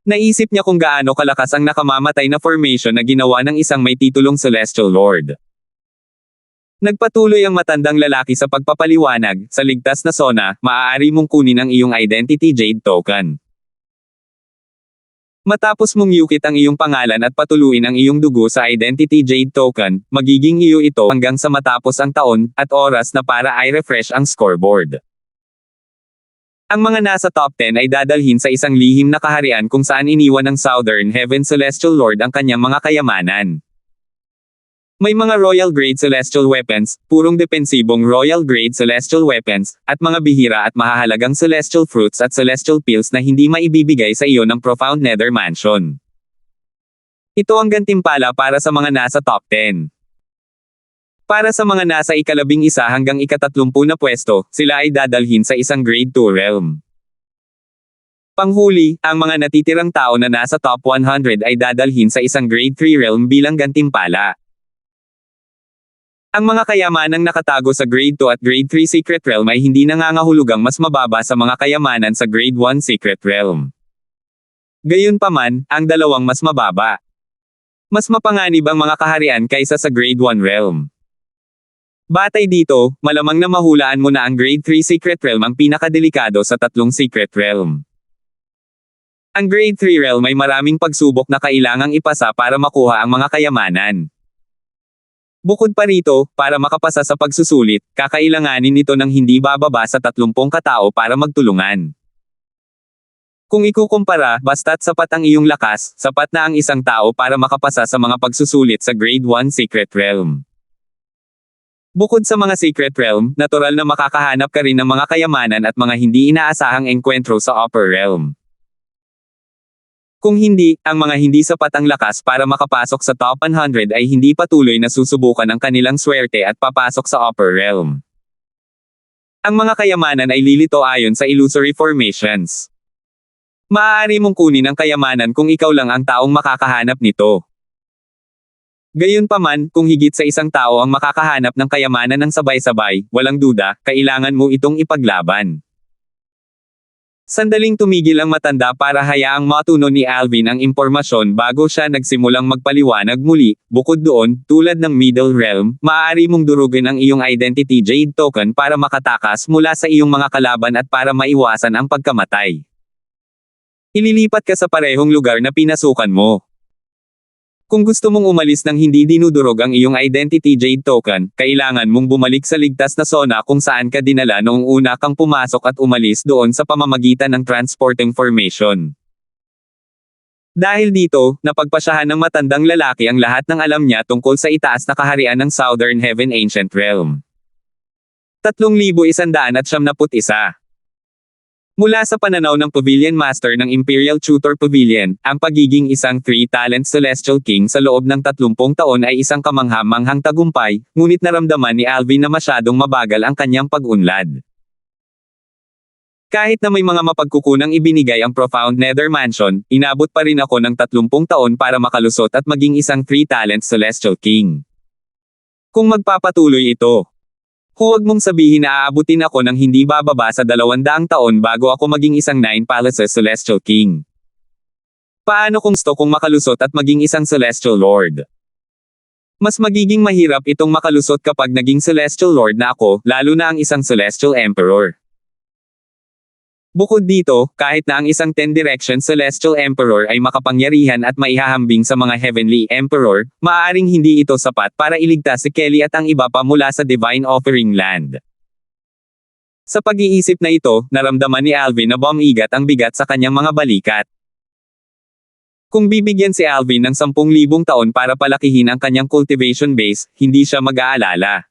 Naisip niya kung gaano kalakas ang nakamamatay na formation na ginawa ng isang may titulong Celestial Lord. Nagpatuloy ang matandang lalaki sa pagpapaliwanag, sa ligtas na zona, maaari mong kunin ang iyong Identity Jade Token. Matapos mong yukit ang iyong pangalan at patuluin ang iyong dugo sa Identity Jade Token, magiging iyo ito hanggang sa matapos ang taon, at oras na para i-refresh ang scoreboard. Ang mga nasa top 10 ay dadalhin sa isang lihim na kaharian kung saan iniwan ng Southern Heaven Celestial Lord ang kanyang mga kayamanan. May mga Royal Grade Celestial Weapons, purong depensibong Royal Grade Celestial Weapons, at mga bihira at mahahalagang Celestial Fruits at Celestial Pills na hindi maibibigay sa iyo ng Profound Nether Mansion. Ito ang gantimpala para sa mga nasa top 10. Para sa mga nasa ika-11 hanggang ika-30 na pwesto, sila ay dadalhin sa isang Grade 2 realm. Panghuli, ang mga natitirang tao na nasa top 100 ay dadalhin sa isang Grade 3 realm bilang gantimpala. Ang mga kayamanang nakatago sa Grade 2 at Grade 3 Secret Realm ay hindi nangangahulugang mas mababa sa mga kayamanan sa Grade 1 Secret Realm. Gayunpaman, ang dalawang mas mababa. Mas mapanganib ang mga kaharian kaysa sa Grade 1 Realm. Batay dito, malamang na mahulaan mo na ang Grade 3 Secret Realm ang pinakadelikado sa tatlong Secret Realm. Ang Grade 3 Realm ay maraming pagsubok na kailangang ipasa para makuha ang mga kayamanan. Bukod pa rito, para makapasa sa pagsusulit, kakailanganin nito ng hindi bababa sa 30 katao para magtulungan. Kung ikukumpara, basta't sapat ang iyong lakas, sapat na ang isang tao para makapasa sa mga pagsusulit sa Grade 1 Secret Realm. Bukod sa mga Secret Realm, natural na makakahanap ka rin ng mga kayamanan at mga hindi inaasahang engkwentro sa Upper Realm. Kung hindi, ang mga hindi sapat ang lakas para makapasok sa top 100 ay hindi patuloy na susubukan ang kanilang swerte at papasok sa upper realm. Ang mga kayamanan ay lilito ayon sa illusory formations. Maaari mong kunin ang kayamanan kung ikaw lang ang taong makakahanap nito. Gayunpaman, kung higit sa isang tao ang makakahanap ng kayamanan ng sabay-sabay, walang duda, kailangan mo itong ipaglaban. Sandaling tumigil ang matanda para hayaang matuno ni Alvin ang impormasyon bago siya nagsimulang magpaliwanag muli. Bukod doon, tulad ng Middle Realm, maaari mong durugin ang iyong Identity Jade Token para makatakas mula sa iyong mga kalaban at para maiwasan ang pagkamatay. Ililipat ka sa parehong lugar na pinasukan mo. Kung gusto mong umalis ng hindi dinudurog ang iyong Identity Jade Token, kailangan mong bumalik sa ligtas na zona kung saan ka dinala noong una kang pumasok at umalis doon sa pamamagitan ng transporting formation. Dahil dito, napagpasyahan ng matandang lalaki ang lahat ng alam niya tungkol sa itaas na kaharian ng Southern Heaven Ancient Realm. 3,191. Mula sa pananaw ng Pavilion Master ng Imperial Tutor Pavilion, ang pagiging isang 3-talent Celestial King sa loob ng 30 taon ay isang kamangha-manghang tagumpay, ngunit naramdaman ni Alvin na masyadong mabagal ang kanyang pag-unlad. Kahit na may mga mapagkukunang ibinigay ang Profound Nether Mansion, inabot pa rin ako ng 30 taon para makalusot at maging isang 3-talent Celestial King. Kung magpapatuloy ito, huwag mong sabihin na aabutin ako ng hindi bababa sa 200 taon bago ako maging isang 9 Palaces Celestial King. Paano kung gusto kong makalusot at maging isang Celestial Lord? Mas magiging mahirap itong makalusot kapag naging Celestial Lord na ako, lalo na ang isang Celestial Emperor. Bukod dito, kahit na ang isang 10-direction Celestial Emperor ay makapangyarihan at maihahambing sa mga Heavenly Emperor, maaaring hindi ito sapat para iligtas si Kelly at ang iba pa mula sa Divine Offering Land. Sa pag-iisip na ito, naramdaman ni Alvin na bumigat ang bigat sa kanyang mga balikat. Kung bibigyan si Alvin ng 10,000 taon para palakihin ang kanyang cultivation base, hindi siya mag-aalala.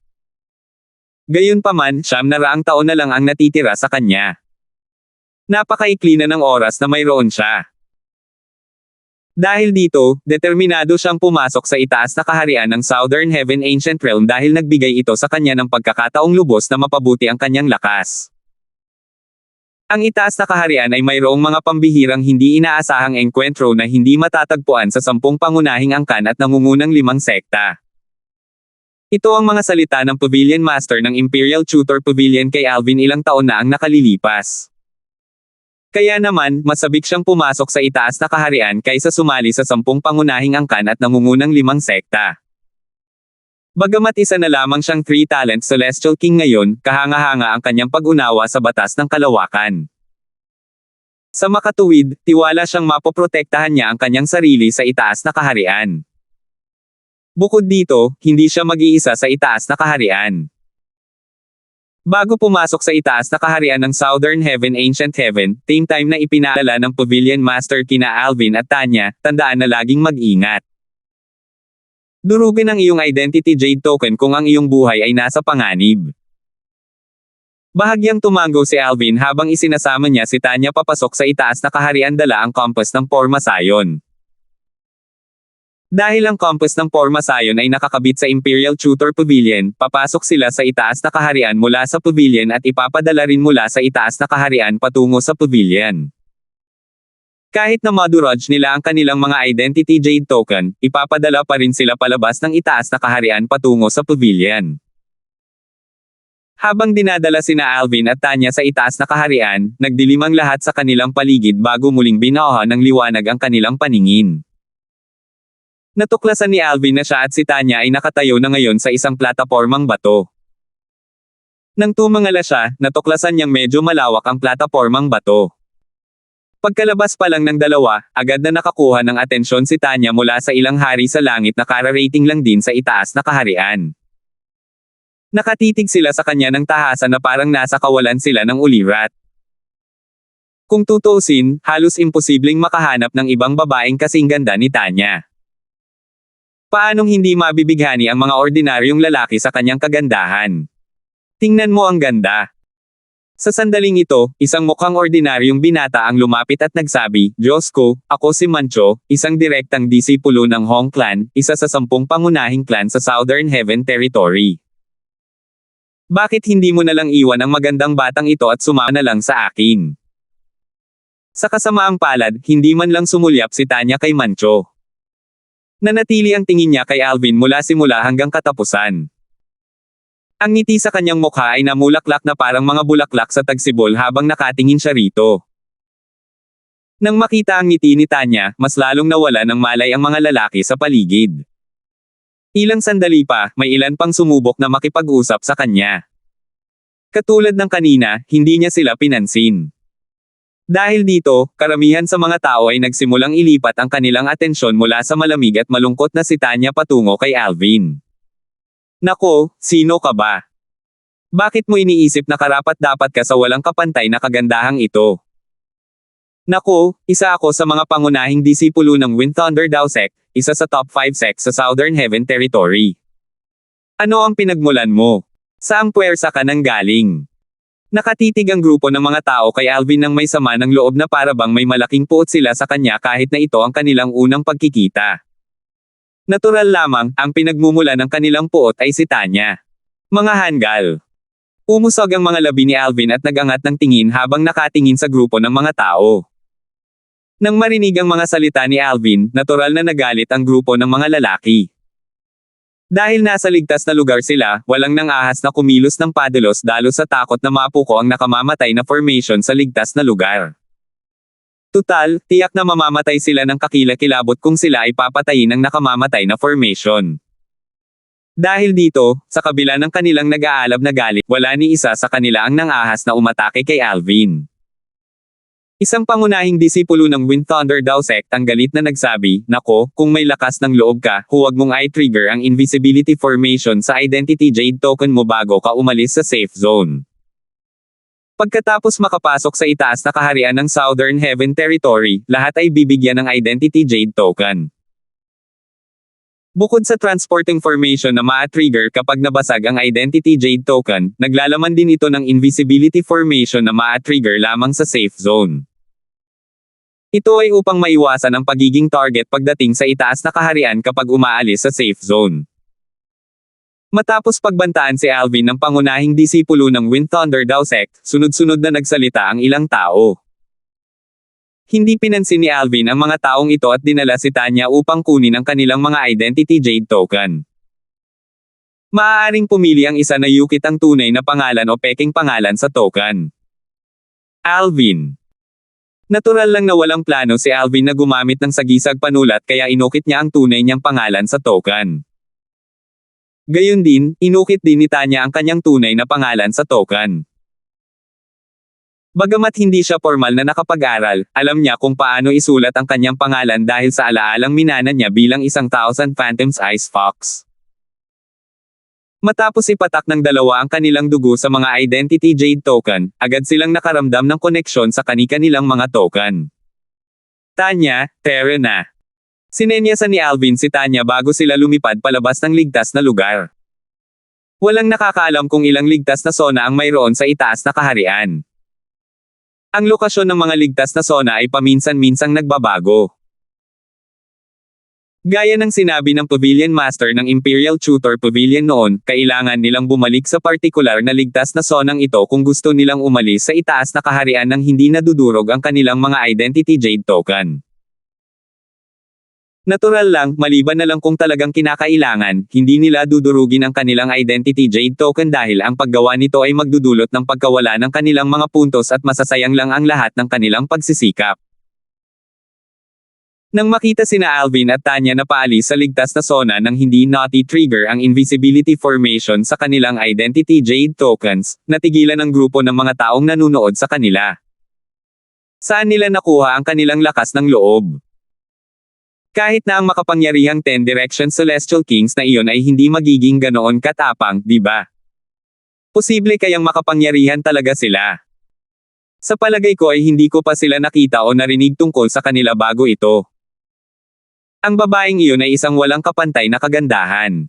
Gayunpaman, 900 taon na lang ang natitira sa kanya. Napakaikli na ng oras na mayroon siya. Dahil dito, determinado siyang pumasok sa itaas na kaharian ng Southern Heaven Ancient Realm dahil nagbigay ito sa kanya ng pagkakataong lubos na mapabuti ang kanyang lakas. Ang itaas na kaharian ay mayroong mga pambihirang hindi inaasahang engkwentro na hindi matatagpuan sa 10 pangunahing angkan at nangungunang 5 sekta. Ito ang mga salita ng Pavilion Master ng Imperial Tutor Pavilion kay Alvin ilang taon na ang nakalilipas. Kaya naman, masabik siyang pumasok sa itaas na kaharian kaysa sumali sa 10 pangunahing angkan at nangungunang 5 sekta. Bagamat isa na lamang siyang 3-talent Celestial King ngayon, kahanga-hanga ang kanyang pag-unawa sa batas ng kalawakan. Sa makatuwid, tiwala siyang mapoprotektahan niya ang kanyang sarili sa itaas na kaharian. Bukod dito, hindi siya mag-iisa sa itaas na kaharian. Bago pumasok sa itaas na kaharian ng Southern Heaven Ancient Heaven, same time na ipinaalala ng Pavilion Master kina Alvin at Tanya, tandaan na laging mag-ingat. Durugin ang iyong Identity Jade Token kung ang iyong buhay ay nasa panganib. Bahagyang tumango si Alvin habang isinasama niya si Tanya papasok sa itaas na kaharian dala ang compass ng Pormasayon. Dahil ang compass ng Pormasayon ay nakakabit sa Imperial Tutor Pavilion, papasok sila sa itaas na kaharian mula sa pavilion at ipapadala rin mula sa itaas na kaharian patungo sa pavilion. Kahit na madurage nila ang kanilang mga Identity Jade Token, ipapadala pa rin sila palabas ng itaas na kaharian patungo sa pavilion. Habang dinadala sina Alvin at Tanya sa itaas na kaharian, nagdilim ang lahat sa kanilang paligid bago muling binaha ng liwanag ang kanilang paningin. Natuklasan ni Alvin na siya at si Tanya ay nakatayo na ngayon sa isang platapormang bato. Nang tumangala siya, natuklasan niyang medyo malawak ang platapormang bato. Pagkalabas pa lang ng dalawa, agad na nakakuha ng atensyon si Tanya mula sa ilang hari sa langit na kararating lang din sa itaas na kaharian. Nakatitig sila sa kanya ng tahasan na parang nasa kawalan sila ng ulirat. Kung tutuusin, halos imposibleng makahanap ng ibang babaeng kasing ganda ni Tanya. Paanong hindi mabibighani ang mga ordinaryong lalaki sa kanyang kagandahan? Tingnan mo ang ganda. Sa sandaling ito, isang mukhang ordinaryong binata ang lumapit at nagsabi, "Diyos ko, ako si Mancho, isang direktang disipulo ng Hong Clan, isa sa 10 pangunahing clan sa Southern Heaven Territory. Bakit hindi mo na lang iwan ang magandang batang ito at sumama na lang sa akin?" Sa kasamaang palad, hindi man lang sumulyap si Tanya kay Mancho. Nanatili ang tingin niya kay Alvin mula simula hanggang katapusan. Ang ngiti sa kanyang mukha ay namulaklak na parang mga bulaklak sa tagsibol habang nakatingin siya rito. Nang makita ang ngiti ni Tanya, mas lalong nawala ng malay ang mga lalaki sa paligid. Ilang sandali pa, may ilan pang sumubok na makipag-usap sa kanya. Katulad ng kanina, hindi niya sila pinansin. Dahil dito, karamihan sa mga tao ay nagsimulang ilipat ang kanilang atensyon mula sa malamig at malungkot na si Tanya patungo kay Alvin. "Nako, sino ka ba? Bakit mo iniisip na karapat-dapat ka sa walang kapantay na kagandahang ito?" "Nako, isa ako sa mga pangunahing disipulo ng Wind Thunder Dao Sect, isa sa top 5 sects sa Southern Heaven Territory. Ano ang pinagmulan mo? Saang puwersa ka nang galing?" Nakatitig ang grupo ng mga tao kay Alvin nang may sama ng loob na para bang may malaking puot sila sa kanya kahit na ito ang kanilang unang pagkikita. Natural lamang, ang pinagmumula ng kanilang puot ay si Tanya. Mga hanggal. Umusog ang mga labi ni Alvin at nagangat ng tingin habang nakatingin sa grupo ng mga tao. Nang marinig ang mga salita ni Alvin, natural na nagalit ang grupo ng mga lalaki. Dahil nasa ligtas na lugar sila, walang nang ahas na kumilos ng padalos-dalos sa takot na mapuko ang nakamamatay na formation sa ligtas na lugar. Tutal, tiyak na mamamatay sila ng kakilakilabot kung sila ay papatayin ng nakamamatay na formation. Dahil dito, sa kabila ng kanilang nag-aalab na galit, wala ni isa sa kanila ang nang-ahas na umatake kay Alvin. Isang pangunahing disipulo ng Wind Thunder Dao Sect ang galit na nagsabi, "Nako, kung may lakas ng loob ka, huwag mong i-trigger ang invisibility formation sa identity jade token mo bago ka umalis sa safe zone. Pagkatapos makapasok sa itaas na kaharian ng Southern Heaven Territory, lahat ay bibigyan ng Identity Jade Token. Bukod sa transporting formation na maa-trigger kapag nabasag ang Identity Jade Token, naglalaman din ito ng Invisibility Formation na maa-trigger lamang sa safe zone. Ito ay upang maiwasan ang pagiging target pagdating sa itaas na kaharian kapag umaalis sa safe zone. Matapos pagbantaan si Alvin ng pangunahing disipulo ng Wind Thunder Dao Sect, sunod-sunod na nagsalita ang ilang tao. Hindi pinansin ni Alvin ang mga taong ito at dinala si Tanya upang kunin ang kanilang mga Identity Jade Token. Maaaring pumili ang isa na yukit ang tunay na pangalan o peking pangalan sa token. Alvin. Natural lang na walang plano si Alvin na gumamit ng sagisag panulat kaya inukit niya ang tunay niyang pangalan sa token. Gayon din, inukit din ni Tanya ang kanyang tunay na pangalan sa token. Bagamat hindi siya formal na nakapag-aral, alam niya kung paano isulat ang kanyang pangalan dahil sa alaalang minana niya bilang 1,000 Phantom's Ice Fox. Matapos ipatak ng dalawa ang kanilang dugo sa mga Identity Jade Token, agad silang nakaramdam ng koneksyon sa kani-kanilang mga token. "Tanya, Terra na." Sinenyasan ni Alvin si Tanya bago sila lumipad palabas ng ligtas na lugar. Walang nakakaalam kung ilang ligtas na zona ang mayroon sa itaas na kaharian. Ang lokasyon ng mga ligtas na zona ay paminsan-minsang nagbabago. Gaya ng sinabi ng Pavilion Master ng Imperial Tutor Pavilion noon, kailangan nilang bumalik sa partikular na ligtas na zonang ito kung gusto nilang umalis sa itaas na kaharian nang hindi nadudurog ang kanilang mga Identity Jade Token. Natural lang, maliban na lang kung talagang kinakailangan, hindi nila dudurugin ang kanilang Identity Jade Token dahil ang paggawa nito ay magdudulot ng pagkawala ng kanilang mga puntos at masasayang lang ang lahat ng kanilang pagsisikap. Nang makita sina Alvin at Tanya na paalis sa ligtas na zona nang hindi naughty-trigger ang invisibility formation sa kanilang Identity Jade Tokens, natigilan ang grupo ng mga taong nanunood sa kanila. Saan nila nakuha ang kanilang lakas ng loob? Kahit na ang makapangyarihang 10 Direction Celestial Kings na iyon ay hindi magiging ganoon katapang, di ba? Posible kayang makapangyarihan talaga sila. Sa palagay ko ay hindi ko pa sila nakita o narinig tungkol sa kanila bago ito. Ang babaeng iyon ay isang walang kapantay na kagandahan.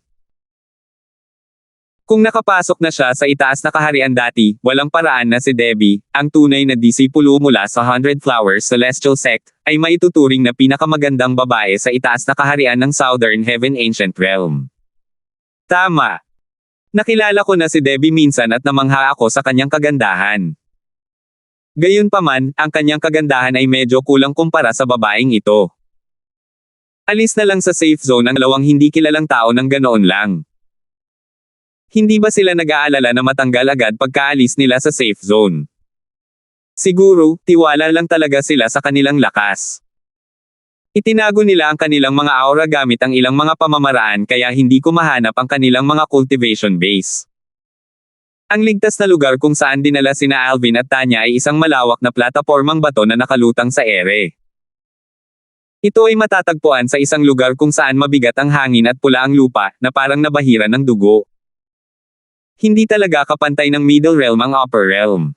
Kung nakapasok na siya sa itaas na kaharian dati, walang paraan na si Debbie, ang tunay na disipulo mula sa Hundred Flowers Celestial Sect, ay maituturing na pinakamagandang babae sa itaas na kaharian ng Southern Heaven Ancient Realm. Tama. Nakilala ko na si Debbie minsan at namangha ako sa kanyang kagandahan. Gayunpaman, ang kanyang kagandahan ay medyo kulang kumpara sa babaeng ito. Alis na lang sa safe zone ang dalawang hindi kilalang tao ng ganoon lang. Hindi ba sila nag-aalala na matanggal agad pagkaalis nila sa safe zone? Siguro, tiwala lang talaga sila sa kanilang lakas. Itinago nila ang kanilang mga aura gamit ang ilang mga pamamaraan kaya hindi ko mahanap ang kanilang mga cultivation base. Ang ligtas na lugar kung saan dinala sina Alvin at Tanya ay isang malawak na platapormang bato na nakalutang sa ere. Ito ay matatagpuan sa isang lugar kung saan mabigat ang hangin at pula ang lupa, na parang nabahira ng dugo. Hindi talaga kapantay ng Middle Realm ang Upper Realm.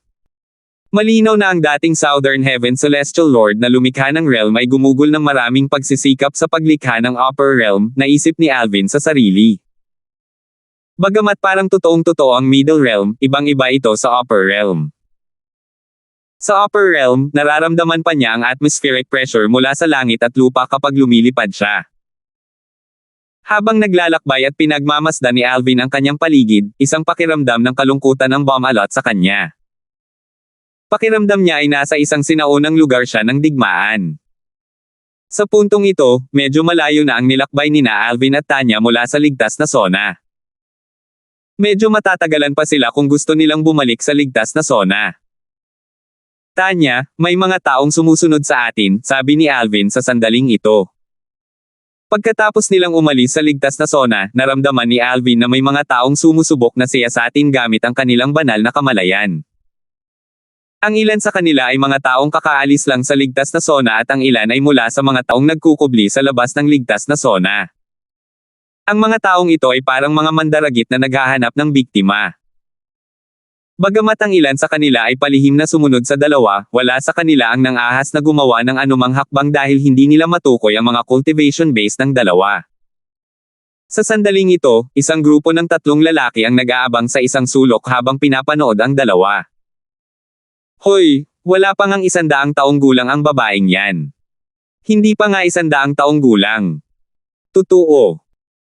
Malinaw na ang dating Southern Heaven Celestial Lord na lumikha ng realm ay gumugol ng maraming pagsisikap sa paglikha ng Upper Realm, naisip ni Alvin sa sarili. Bagamat parang totoong-totoo ang Middle Realm, ibang-iba ito sa Upper Realm. Sa Upper Realm, nararamdaman pa niya ang atmospheric pressure mula sa langit at lupa kapag lumilipad siya. Habang naglalakbay at pinagmamasdan ni Alvin ang kanyang paligid, isang pakiramdam ng kalungkutan ang bumalot sa kanya. Pakiramdam niya ay nasa isang sinaunang lugar siya ng digmaan. Sa puntong ito, medyo malayo na ang nilakbay nina Alvin at Tanya mula sa ligtas na zona. Medyo matatagalan pa sila kung gusto nilang bumalik sa ligtas na zona. Tanya, may mga taong sumusunod sa atin, sabi ni Alvin sa sandaling ito. Pagkatapos nilang umalis sa ligtas na zona, naramdaman ni Alvin na may mga taong sumusubok na siyasatin gamit ang kanilang banal na kamalayan. Ang ilan sa kanila ay mga taong kakaalis lang sa ligtas na zona at ang ilan ay mula sa mga taong nagkukubli sa labas ng ligtas na zona. Ang mga taong ito ay parang mga mandaragit na naghahanap ng biktima. Bagamat ang ilan sa kanila ay palihim na sumunod sa dalawa, wala sa kanila ang nang-ahas na gumawa ng anumang hakbang dahil hindi nila matukoy ang mga cultivation base ng dalawa. Sa sandaling ito, isang grupo ng 3 lalaki ang nag-aabang sa isang sulok habang pinapanood ang dalawa. Hoy, wala pa ngang 100 taong gulang ang babaeng yan. Hindi pa nga 100 taong gulang. Totoo.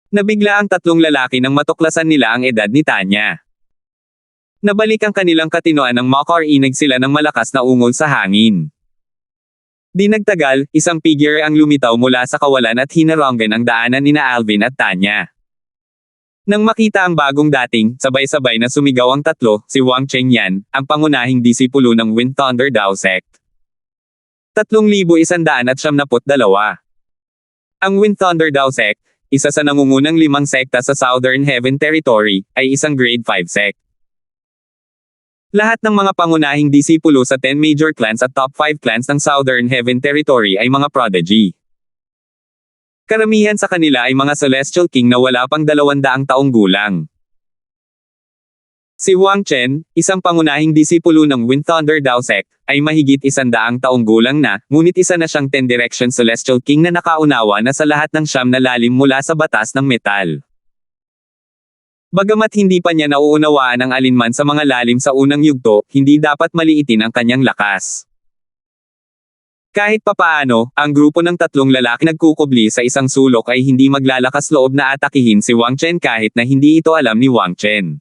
Nabigla ang 3 lalaki nang matuklasan nila ang edad ni Tanya. Nabalik ang kanilang katinoan ng makarinig sila ng malakas na ungol sa hangin. Di nagtagal, isang figure ang lumitaw mula sa kawalan at hinaranggan ang daanan nina Alvin at Tanya. Nang makita ang bagong dating, sabay-sabay na sumigaw ang 3, si Wang Chengyan, ang pangunahing disipulo ng Wind Thunder Dao Sect. 3,172. Ang Wind Thunder Dao Sect, isa sa nangungunang 5 sekta sa Southern Heaven Territory, ay isang Grade 5 sect. Lahat ng mga pangunahing disipulo sa 10 major clans at top 5 clans ng Southern Heaven Territory ay mga prodigy. Karamihan sa kanila ay mga Celestial King na wala pang 200 taong gulang. Si Wang Chen, isang pangunahing disipulo ng Wind Thunder Dao Sect, ay mahigit 100 taong gulang na, ngunit isa na siyang 10 Direction Celestial King na nakaunawa na sa lahat ng 9 na lalim mula sa batas ng metal. Bagamat hindi pa niya nauunawaan ang alinman sa mga lalim sa unang yugto, hindi dapat maliitin ang kanyang lakas. Kahit papaano, ang grupo ng 3 lalaki nagkukubli sa isang sulok ay hindi maglalakas loob na atakihin si Wang Chen kahit na hindi ito alam ni Wang Chen.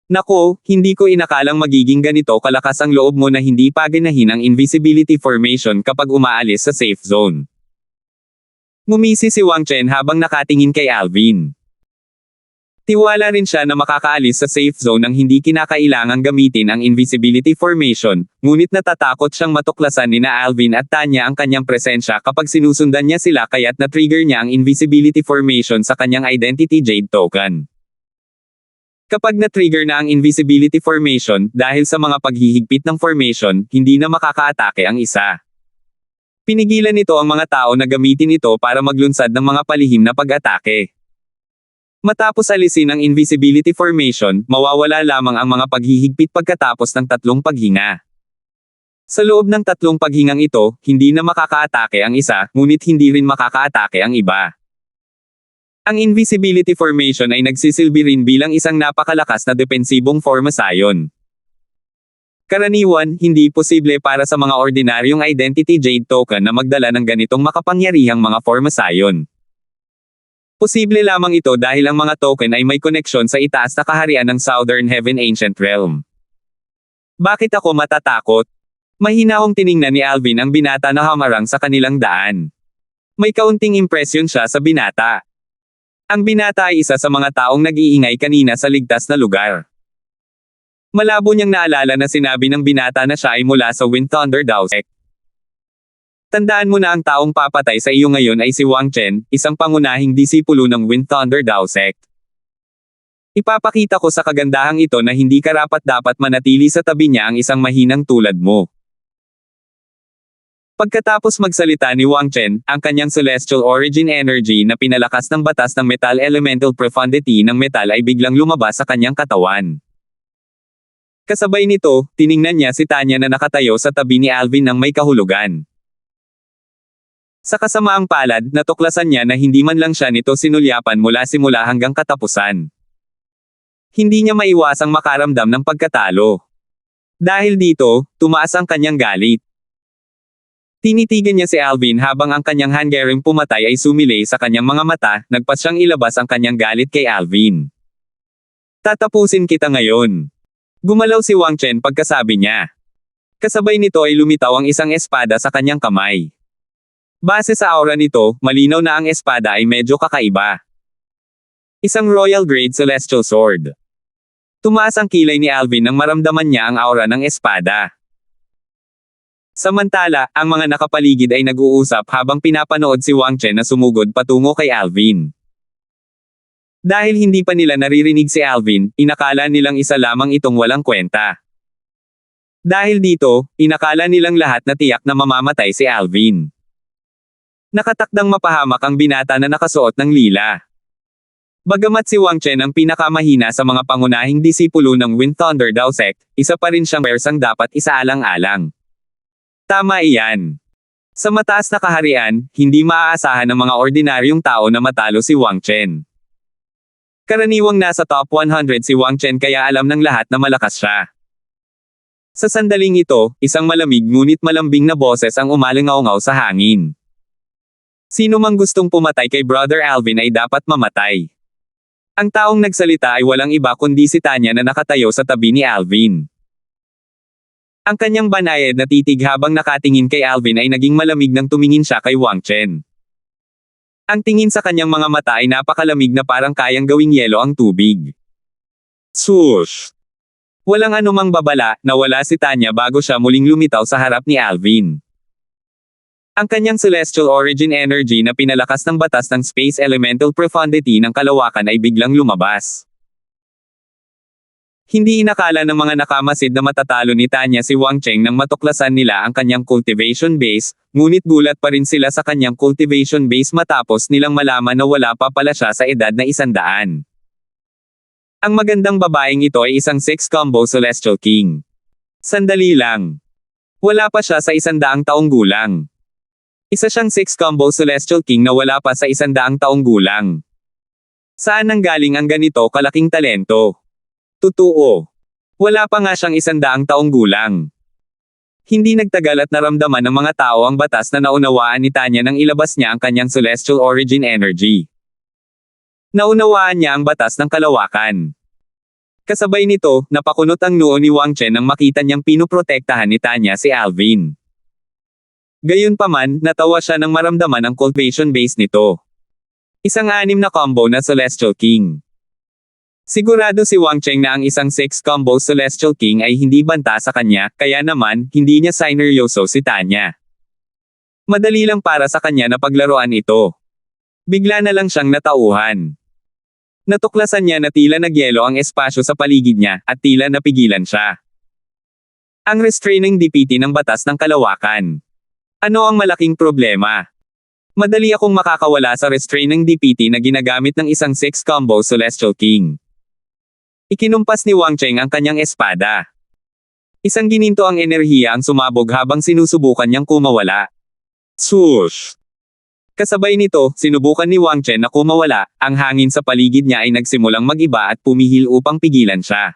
Nako, hindi ko inakalang magiging ganito kalakas ang loob mo na hindi paganahin ang invisibility formation kapag umaalis sa safe zone. Ngumisi si Wang Chen habang nakatingin kay Alvin. Tiwala rin siya na makakaalis sa safe zone nang hindi kinakailangang gamitin ang invisibility formation, ngunit natatakot siyang matuklasan nina Alvin at Tanya ang kanyang presensya kapag sinusundan niya sila kaya't na-trigger niya ang invisibility formation sa kanyang identity jade token. Kapag na-trigger na ang invisibility formation, dahil sa mga paghihigpit ng formation, hindi na makakaatake ang isa. Pinigilan nito ang mga tao na gamitin ito para maglunsad ng mga palihim na pag-atake. Matapos alisin ang invisibility formation, mawawala lamang ang mga paghihigpit pagkatapos ng 3 paghinga. Sa loob ng 3 paghingang ito, hindi na makakaatake ang isa, ngunit hindi rin makakaatake ang iba. Ang invisibility formation ay nagsisilbi rin bilang isang napakalakas na depensibong formasayon. Karaniwan, hindi posible para sa mga ordinaryong identity jade token na magdala ng ganitong makapangyarihang mga formasayon. Posible lamang ito dahil ang mga token ay may koneksyon sa itaas na kaharian ng Southern Heaven Ancient Realm. Bakit ako matatakot? Mahinahong tiningnan ni Alvin ang binata na hamarang sa kanilang daan. May kaunting impresyon siya sa binata. Ang binata ay isa sa mga taong nag-iingay kanina sa ligtas na lugar. Malabo niyang naalala na sinabi ng binata na siya ay mula sa Wind Thunder Dao Sect. Tandaan mo na ang taong papatay sa iyo ngayon ay si Wang Chen, isang pangunahing disipulo ng Wind Thunder Dao Sect. Ipapakita ko sa kagandahang ito na hindi karapat-dapat manatili sa tabi niya ang isang mahinang tulad mo. Pagkatapos magsalita ni Wang Chen, ang kanyang celestial origin energy na pinalakas ng batas ng metal elemental profundity ng metal ay biglang lumabas sa kanyang katawan. Kasabay nito, tiningnan niya si Tanya na nakatayo sa tabi ni Alvin ng may kahulugan. Sa kasamaang palad, natuklasan niya na hindi man lang siya nito sinulyapan mula simula hanggang katapusan. Hindi niya maiwasang makaramdam ng pagkatalo. Dahil dito, tumaas ang kanyang galit. Tinitigan niya si Alvin habang ang kanyang hangering pumatay ay sumilay sa kanyang mga mata, nagpas siyang ilabas ang kanyang galit kay Alvin. Tatapusin kita ngayon. Gumalaw si Wang Chen pagkasabi niya. Kasabay nito ay lumitaw ang isang espada sa kanyang kamay. Base sa aura nito, malinaw na ang espada ay medyo kakaiba. Isang Royal Grade Celestial Sword. Tumaas ang kilay ni Alvin nang maramdaman niya ang aura ng espada. Samantala, ang mga nakapaligid ay nag-uusap habang pinapanood si Wang Chen na sumugod patungo kay Alvin. Dahil hindi pa nila naririnig si Alvin, inakala nilang isa lamang itong walang kwenta. Dahil dito, inakala nilang lahat na tiyak na mamamatay si Alvin. Nakatakdang mapahamak ang binata na nakasuot ng lila. Bagamat si Wang Chen ang pinakamahina sa mga pangunahing disipulo ng Wind Thunder Dao Sect, isa pa rin siyang persang dapat isaalang-alang. Tama iyan. Sa mataas na kaharian, hindi maaasahan ng mga ordinaryong tao na matalo si Wang Chen. Karaniwang nasa top 100 si Wang Chen kaya alam ng lahat na malakas siya. Sa sandaling ito, isang malamig ngunit malambing na boses ang umalingaw-ngaw sa hangin. Sino mang gustong pumatay kay Brother Alvin ay dapat mamatay. Ang taong nagsalita ay walang iba kundi si Tanya na nakatayo sa tabi ni Alvin. Ang kanyang banayad na titig habang nakatingin kay Alvin ay naging malamig nang tumingin siya kay Wang Chen. Ang tingin sa kanyang mga mata ay napakalamig na parang kayang gawing yelo ang tubig. Swoosh! Walang anumang babala, nawala si Tanya bago siya muling lumitaw sa harap ni Alvin. Ang kanyang celestial origin energy na pinalakas ng batas ng space elemental profundity ng kalawakan ay biglang lumabas. Hindi inakala ng mga nakamasid na matatalo ni Tanya si Wang Chen nang matuklasan nila ang kanyang cultivation base, ngunit gulat pa rin sila sa kanyang cultivation base matapos nilang malaman na wala pa pala siya sa edad na 100. Ang magandang babaeng ito ay isang 6 combo celestial king. Sandali lang. Wala pa siya sa 100 taong gulang. Isa siyang 6 combo celestial king na wala pa sa 100 taong gulang. Saan nanggaling ang ganito kalaking talento? Totoo. Wala pa nga siyang 100 taong gulang. Hindi nagtagal at naramdaman ng mga tao ang batas na naunawaan ni Tanya nang ilabas niya ang kanyang celestial origin energy. Naunawaan niya ang batas ng kalawakan. Kasabay nito, napakunot ang noo ni Wang Chen nang makita niyang pinoprotektahan ni Tanya si Alvin. Gayunpaman, natawa siya nang maramdaman ang cultivation base nito. Isang 6 na combo na Celestial King. Sigurado si Wang Chen na ang isang 6 combo Celestial King ay hindi banta sa kanya, kaya naman, hindi niya sineryoso si Tanya. Madali lang para sa kanya na paglaruan ito. Bigla na lang siyang natauhan. Natuklasan niya na tila nagyelo ang espasyo sa paligid niya, at tila napigilan siya. Ang restraining DPT ng batas ng kalawakan. Ano ang malaking problema? Madali akong makakawala sa restraining DPT na ginagamit ng isang 6 combo Celestial King. Ikinumpas ni Wang Chen ang kanyang espada. Isang gininto ang enerhiya ang sumabog habang sinusubukan niyang kumawala. Swoosh! Kasabay nito, sinubukan ni Wang Chen na kumawala, ang hangin sa paligid niya ay nagsimulang mag-iba at pumihil upang pigilan siya.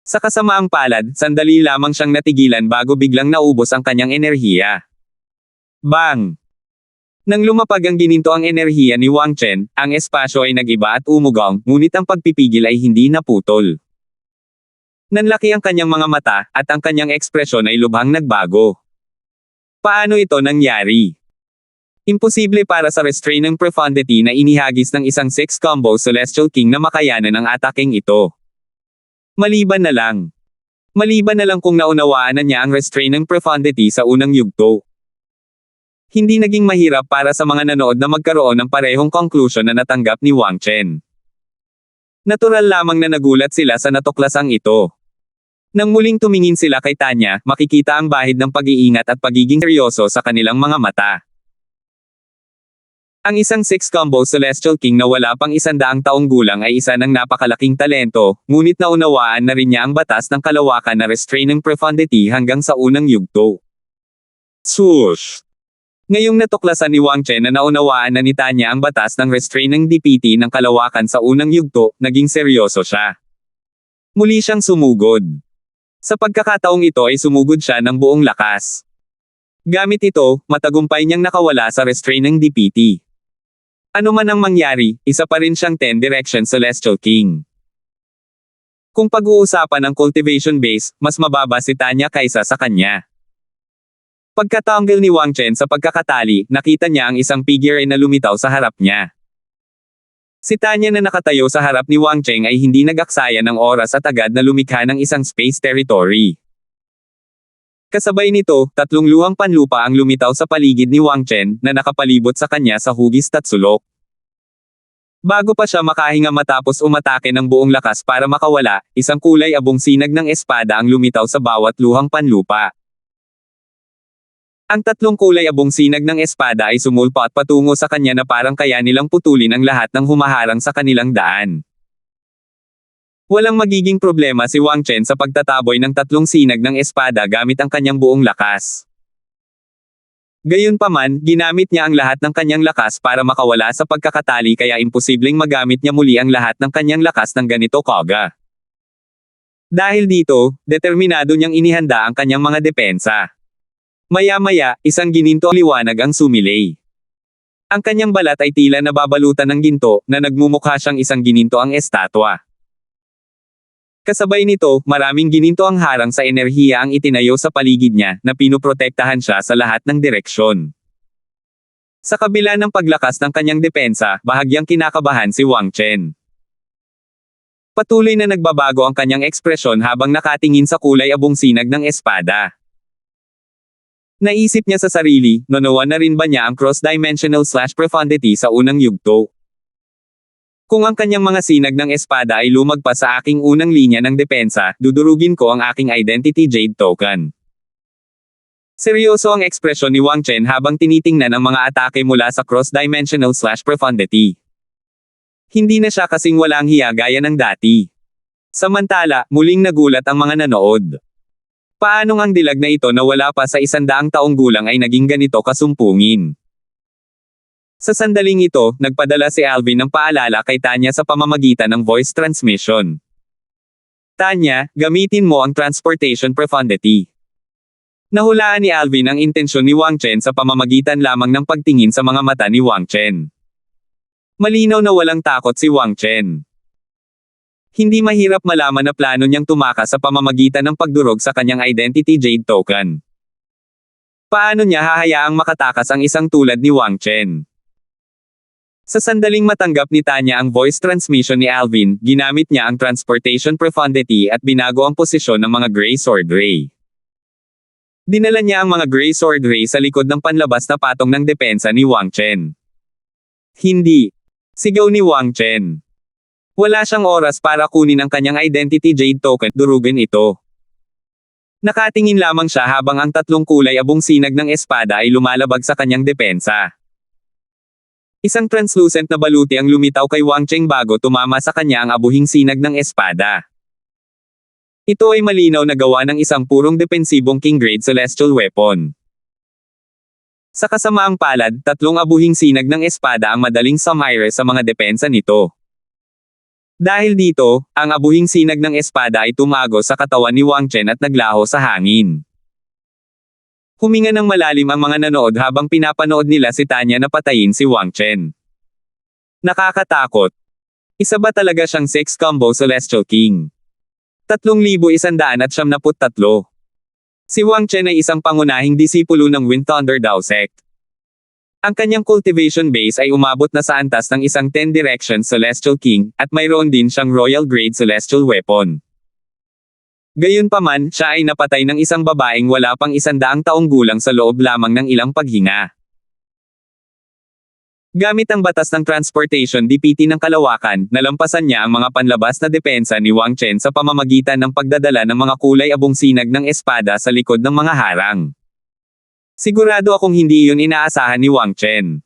Sa kasamaang palad, sandali lamang siyang natigilan bago biglang naubos ang kanyang enerhiya. Bang! Nang lumapag ang ginintoang enerhiya ni Wang Chen, ang espasyo ay nag-iba at umugong, ngunit ang pagpipigil ay hindi naputol. Nanlaki ang kanyang mga mata, at ang kanyang ekspresyon ay lubhang nagbago. Paano ito nangyari? Imposible para sa restraining profundity na inihagis ng isang 6-combo Celestial King na makayanan ang ataking ito. Maliban na lang. Maliban na lang kung naunawaan na niya ang restraining profundity sa unang yugto. Hindi naging mahirap para sa mga nanood na magkaroon ng parehong conclusion na natanggap ni Wang Chen. Natural lamang na nagulat sila sa natuklasang ito. Nang muling tumingin sila kay Tanya, makikita ang bahid ng pag-iingat at pagiging seryoso sa kanilang mga mata. Ang isang 6-combo Celestial King na wala pang 100 taong gulang ay isa ng napakalaking talento, ngunit naunawaan na rin niya ang batas ng kalawakan na restraining profundity hanggang sa unang yugto. Swoosh! Ngayong natuklasan ni Wang Chen na naunawaan na ni Tanya ang batas ng restraining DPT ng kalawakan sa unang yugto, naging seryoso siya. Muli siyang sumugod. Sa pagkakataong ito ay sumugod siya ng buong lakas. Gamit ito, matagumpay niyang nakawala sa restraining DPT. Ano man ang mangyari, isa pa rin siyang 10 Direction Celestial King. Kung pag-uusapan ng cultivation base, mas mababa si Tanya kaysa sa kanya. Pagkatanggal ni Wang Chen sa pagkakatali, nakita niya ang isang figure na lumitaw sa harap niya. Si Tanya na nakatayo sa harap ni Wang Chen ay hindi nag-aksaya ng oras at agad na lumikha ng isang space territory. Kasabay nito, 3 luhang panlupa ang lumitaw sa paligid ni Wang Chen, na nakapalibot sa kanya sa hugis at sulok. Bago pa siya makahinga matapos umatake ng buong lakas para makawala, isang kulay abong sinag ng espada ang lumitaw sa bawat luhang panlupa. Ang 3 kulay abong sinag ng espada ay sumulpa at patungo sa kanya na parang kaya nilang putulin ang lahat ng humaharang sa kanilang daan. Walang magiging problema si Wang Chen sa pagtataboy ng 3 sinag ng espada gamit ang kanyang buong lakas. Gayunpaman, ginamit niya ang lahat ng kanyang lakas para makawala sa pagkakatali kaya imposibleng magamit niya muli ang lahat ng kanyang lakas ng ganito kaga. Dahil dito, determinado niyang inihanda ang kanyang mga depensa. Maya-maya, isang ginintong liwanag ang sumilay. Ang kanyang balat ay tila nababalutan ng ginto, na nagmumukha siyang isang ginintoang estatwa. Kasabay nito, maraming gininto ang harang sa enerhiya ang itinayo sa paligid niya, na pinoprotektahan siya sa lahat ng direksyon. Sa kabila ng paglakas ng kanyang depensa, bahagyang kinakabahan si Wang Chen. Patuloy na nagbabago ang kanyang ekspresyon habang nakatingin sa kulay abong sinag ng espada. Naisip niya sa sarili, nonawan na rin ba niya ang cross-dimensional/profundity sa unang yugto? Kung ang kanyang mga sinag ng espada ay lumagpas sa aking unang linya ng depensa, dudurugin ko ang aking Identity Jade Token. Seryoso ang ekspresyon ni Wang Chen habang tinitingnan ang mga atake mula sa cross-dimensional/profundity. Hindi na siya kasing walang hiya gaya ng dati. Samantala, muling nagulat ang mga nanood. Paanong ang dilag na ito na wala pa sa 100 taong gulang ay naging ganito kasumpungin? Sa sandaling ito, nagpadala si Alvin ng paalala kay Tanya sa pamamagitan ng voice transmission. Tanya, gamitin mo ang transportation profundity. Nahulaan ni Alvin ang intensyon ni Wang Chen sa pamamagitan lamang ng pagtingin sa mga mata ni Wang Chen. Malinaw na walang takot si Wang Chen. Hindi mahirap malaman na plano niyang tumakas sa pamamagitan ng pagdurog sa kanyang Identity Jade Token. Paano niya hahayaang makatakas ang isang tulad ni Wang Chen? Sa sandaling matanggap ni Tanya ang voice transmission ni Alvin, ginamit niya ang transportation profundity at binago ang posisyon ng mga Gray Sword Ray. Dinala niya ang mga Gray Sword Ray sa likod ng panlabas na patong ng depensa ni Wang Chen. Hindi. Sigaw ni Wang Chen. Wala siyang oras para kunin ang kanyang Identity Jade Token, durugin ito. Nakatingin lamang siya habang ang 3 kulay abong sinag ng espada ay lumalabag sa kanyang depensa. Isang translucent na baluti ang lumitaw kay Wang Chen bago tumama sa kanya ang abuhing sinag ng espada. Ito ay malinaw na gawa ng isang purong depensibong King Grade Celestial Weapon. Sa kasamaang palad, tatlong abuhing sinag ng espada ang madaling sumire sa mga depensa nito. Dahil dito, ang abuhing sinag ng espada ay tumago sa katawan ni Wang Chen at naglaho sa hangin. Huminga ng malalim ang mga nanood habang pinapanood nila si Tanya na patayin si Wang Chen. Nakakatakot. Isa ba talaga siyang 6 combo Celestial King? 3,173. Si Wang Chen ay isang pangunahing disipulo ng Wind Thunder Dao Sect. Ang kanyang cultivation base ay umabot na sa antas ng isang 10 Direction Celestial King, at mayroon din siyang Royal Grade Celestial Weapon. Gayunpaman, siya ay napatay ng isang babaeng wala pang 100 taong gulang sa loob lamang ng ilang paghinga. Gamit ang batas ng Transportation DPT ng Kalawakan, nalampasan niya ang mga panlabas na depensa ni Wang Chen sa pamamagitan ng pagdadala ng mga kulay abong sinag ng espada sa likod ng mga harang. Sigurado akong hindi iyon inaasahan ni Wang Chen.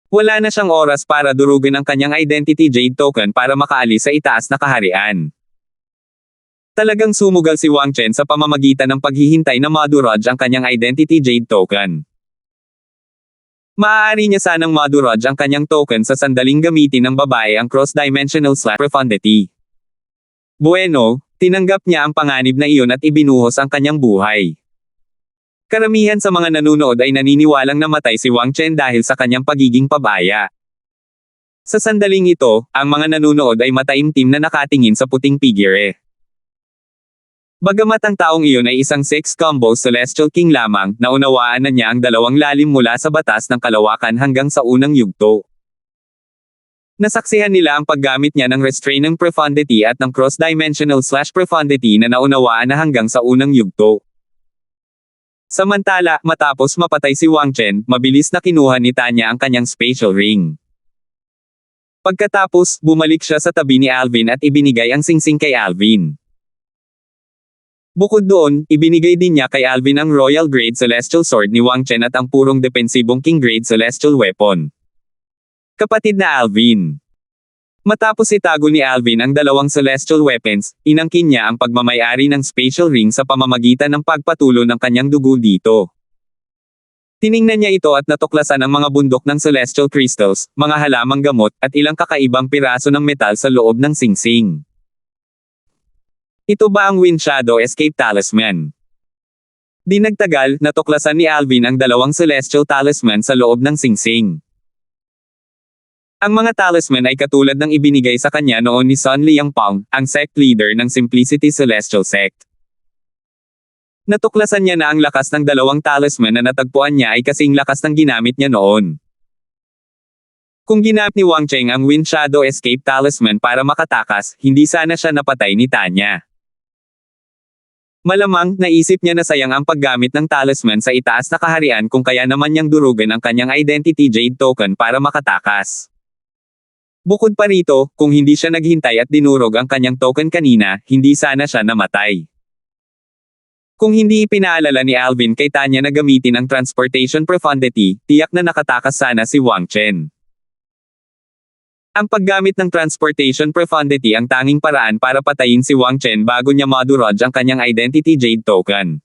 Wala na siyang oras para durugin ang kanyang Identity Jade Token para makaalis sa itaas na kaharian. Talagang sumugal si Wang Chen sa pamamagitan ng paghihintay na madurage ang kanyang Identity Jade Token. Maaari niya sanang madurage ang kanyang token sa sandaling gamitin ng babae ang cross-dimensional profundity. Bueno, tinanggap niya ang panganib na iyon at ibinuhos ang kanyang buhay. Karamihan sa mga nanunood ay naniniwalang namatay si Wang Chen dahil sa kanyang pagiging pabaya. Sa sandaling ito, ang mga nanunood ay mataimtim na nakatingin sa puting figure. Bagamat ang taong iyon ay isang 6 combo Celestial King lamang, naunawaan na niya ang dalawang lalim mula sa batas ng Kalawakan hanggang sa unang yugto. Nasaksihan nila ang paggamit niya ng Restraining Profundity at ng Cross-Dimensional Profundity na naunawaan na hanggang sa unang yugto. Samantala, matapos mapatay si Wang Chen, mabilis na kinuha ni Tanya ang kanyang Spatial Ring. Pagkatapos, bumalik siya sa tabi ni Alvin at ibinigay ang singsing kay Alvin. Bukod doon, ibinigay din niya kay Alvin ang Royal Grade Celestial Sword ni Wang Chen at ang purong depensibong King Grade Celestial Weapon. Kapatid na Alvin. Matapos itago ni Alvin ang dalawang Celestial Weapons, inangkin niya ang pagmamayari ng Spatial Ring sa pamamagitan ng pagpatulo ng kanyang dugo dito. Tiningnan niya ito at natuklasan ang mga bundok ng Celestial Crystals, mga halamang gamot, at ilang kakaibang piraso ng metal sa loob ng singsing. Ito ba ang Wind Shadow Escape Talisman? Di nagtagal, natuklasan ni Alvin ang dalawang Celestial Talisman sa loob ng singsing. Ang mga talisman ay katulad ng ibinigay sa kanya noon ni Sun Liangpang, ang sect leader ng Simplicity Celestial Sect. Natuklasan niya na ang lakas ng dalawang talisman na natagpuan niya ay kasing lakas ng ginamit niya noon. Kung ginamit ni Wang Chen ang Wind Shadow Escape Talisman para makatakas, hindi sana siya napatay ni Tanya. Malamang, naisip niya na sayang ang paggamit ng talisman sa itaas na kaharian kung kaya naman niyang durugan ang kanyang Identity Jade Token para makatakas. Bukod pa rito, kung hindi siya naghintay at dinurog ang kanyang token kanina, hindi sana siya namatay. Kung hindi ipinaalala ni Alvin kay Tanya na gamitin ang Transportation Profundity, tiyak na nakatakas sana si Wang Chen. Ang paggamit ng Transportation Profundity ang tanging paraan para patayin si Wang Chen bago niya madurage ang kanyang Identity Jade Token.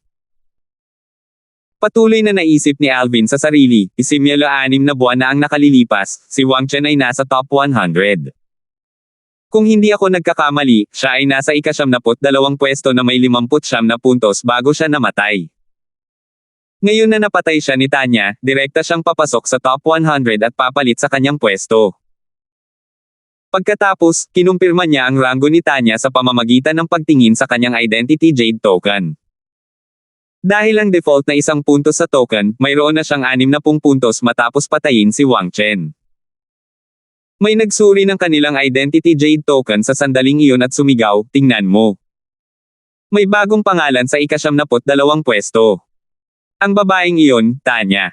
Patuloy na naisip ni Alvin sa sarili, isimula 6 na buwan na ang nakalilipas, si Wang Chen ay nasa top 100. Kung hindi ako nagkakamali, siya ay nasa ika-72 pwesto na may 59 na puntos bago siya namatay. Ngayon na napatay siya ni Tanya, direkta siyang papasok sa top 100 at papalit sa kanyang pwesto. Pagkatapos, kinumpirma niya ang ranggo ni Tanya sa pamamagitan ng pagtingin sa kanyang Identity Jade Token. Dahil ang default na 1 puntos sa token, mayroon na siyang 60 puntos matapos patayin si Wang Chen. May nagsuri ng kanilang Identity Jade Token sa sandaling iyon at sumigaw, "Tingnan mo. May bagong pangalan sa ika-72 pwesto. Ang babaeng iyon, Tanya."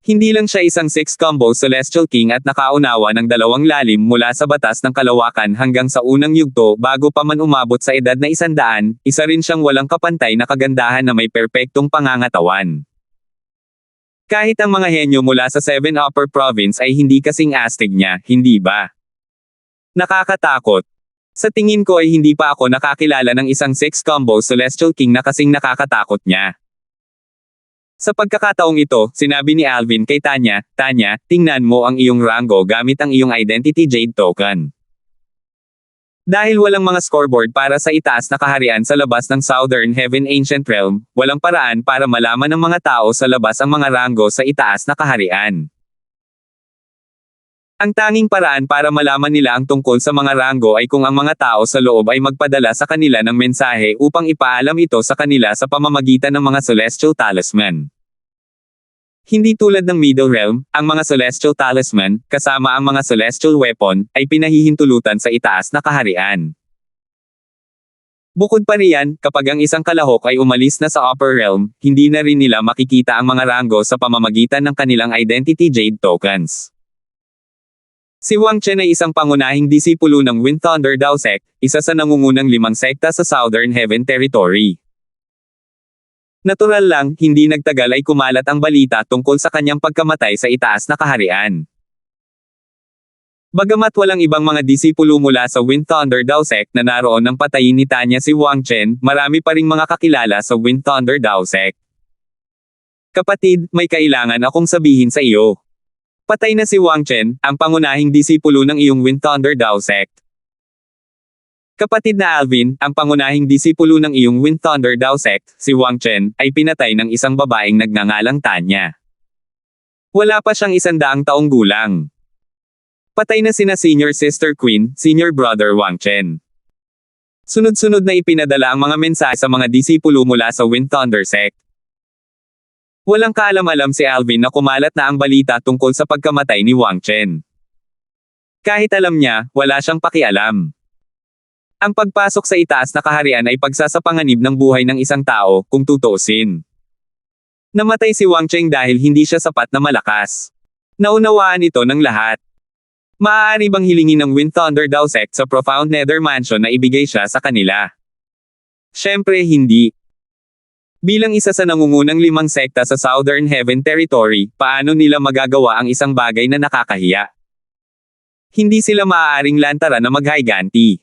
Hindi lang siya isang 6 combo Celestial King at nakaunawa ng dalawang lalim mula sa batas ng Kalawakan hanggang sa unang yugto bago pa man umabot sa edad na 100, isa rin siyang walang kapantay na kagandahan na may perpektong pangangatawan. Kahit ang mga henyo mula sa 7 Upper Province ay hindi kasing astig niya, hindi ba? Nakakatakot. Sa tingin ko ay hindi pa ako nakakilala ng isang 6 combo Celestial King na kasing nakakatakot niya. Sa pagkakataong ito, sinabi ni Alvin kay Tanya, Tanya, tingnan mo ang iyong rango gamit ang iyong Identity Jade Token. Dahil walang mga scoreboard para sa itaas na kaharian sa labas ng Southern Heaven Ancient Realm, walang paraan para malaman ng mga tao sa labas ang mga rango sa itaas na kaharian. Ang tanging paraan para malaman nila ang tungkol sa mga rango ay kung ang mga tao sa loob ay magpadala sa kanila ng mensahe upang ipaalam ito sa kanila sa pamamagitan ng mga Celestial Talisman. Hindi tulad ng Middle Realm, ang mga Celestial Talisman, kasama ang mga Celestial Weapon, ay pinahihintulutan sa itaas na kaharian. Bukod pa riyan, kapag ang isang kalahok ay umalis na sa Upper Realm, hindi na rin nila makikita ang mga rango sa pamamagitan ng kanilang Identity Jade Tokens. Si Wang Chen ay isang pangunahing disipulo ng Wind Thunder Dao Sect, isa sa nangungunang 5 sekta sa Southern Heaven Territory. Natural lang, hindi nagtagal ay kumalat ang balita tungkol sa kanyang pagkamatay sa itaas na kaharian. Bagamat walang ibang mga disipulo mula sa Wind Thunder Dao Sect na naroon nang patayin ni Tanya si Wang Chen, marami pa ring mga kakilala sa Wind Thunder Dao Sect. Kapatid, may kailangan akong sabihin sa iyo. Patay na si Wang Chen, ang pangunahing disipulo ng iyong Wind Thunder Dao Sect. Kapatid na Alvin, ang pangunahing disipulo ng iyong Wind Thunder Dao Sect, si Wang Chen, ay pinatay ng isang babaeng nagngangalang Tanya. Wala pa siyang 100 taong gulang. Patay na sina Senior Sister Queen, Senior Brother Wang Chen. Sunod-sunod na ipinadala ang mga mensahe sa mga disipulo mula sa Wind Thunder Sect. Walang kaalam-alam si Alvin na kumalat na ang balita tungkol sa pagkamatay ni Wang Chen. Kahit alam niya, wala siyang pakialam. Ang pagpasok sa itaas na kaharian ay pagsasapanganib ng buhay ng isang tao, kung tutuusin. Namatay si Wang Chen dahil hindi siya sapat na malakas. Naunawaan ito ng lahat. Maaari bang hilingin ng Wind Thunder Dao Sect sa Profound Nether Mansion na ibigay siya sa kanila? Siyempre hindi. Bilang isa sa nangungunang 5 sekta sa Southern Heaven Territory, paano nila magagawa ang isang bagay na nakakahiya? Hindi sila maaaring lantaran na maghiganti.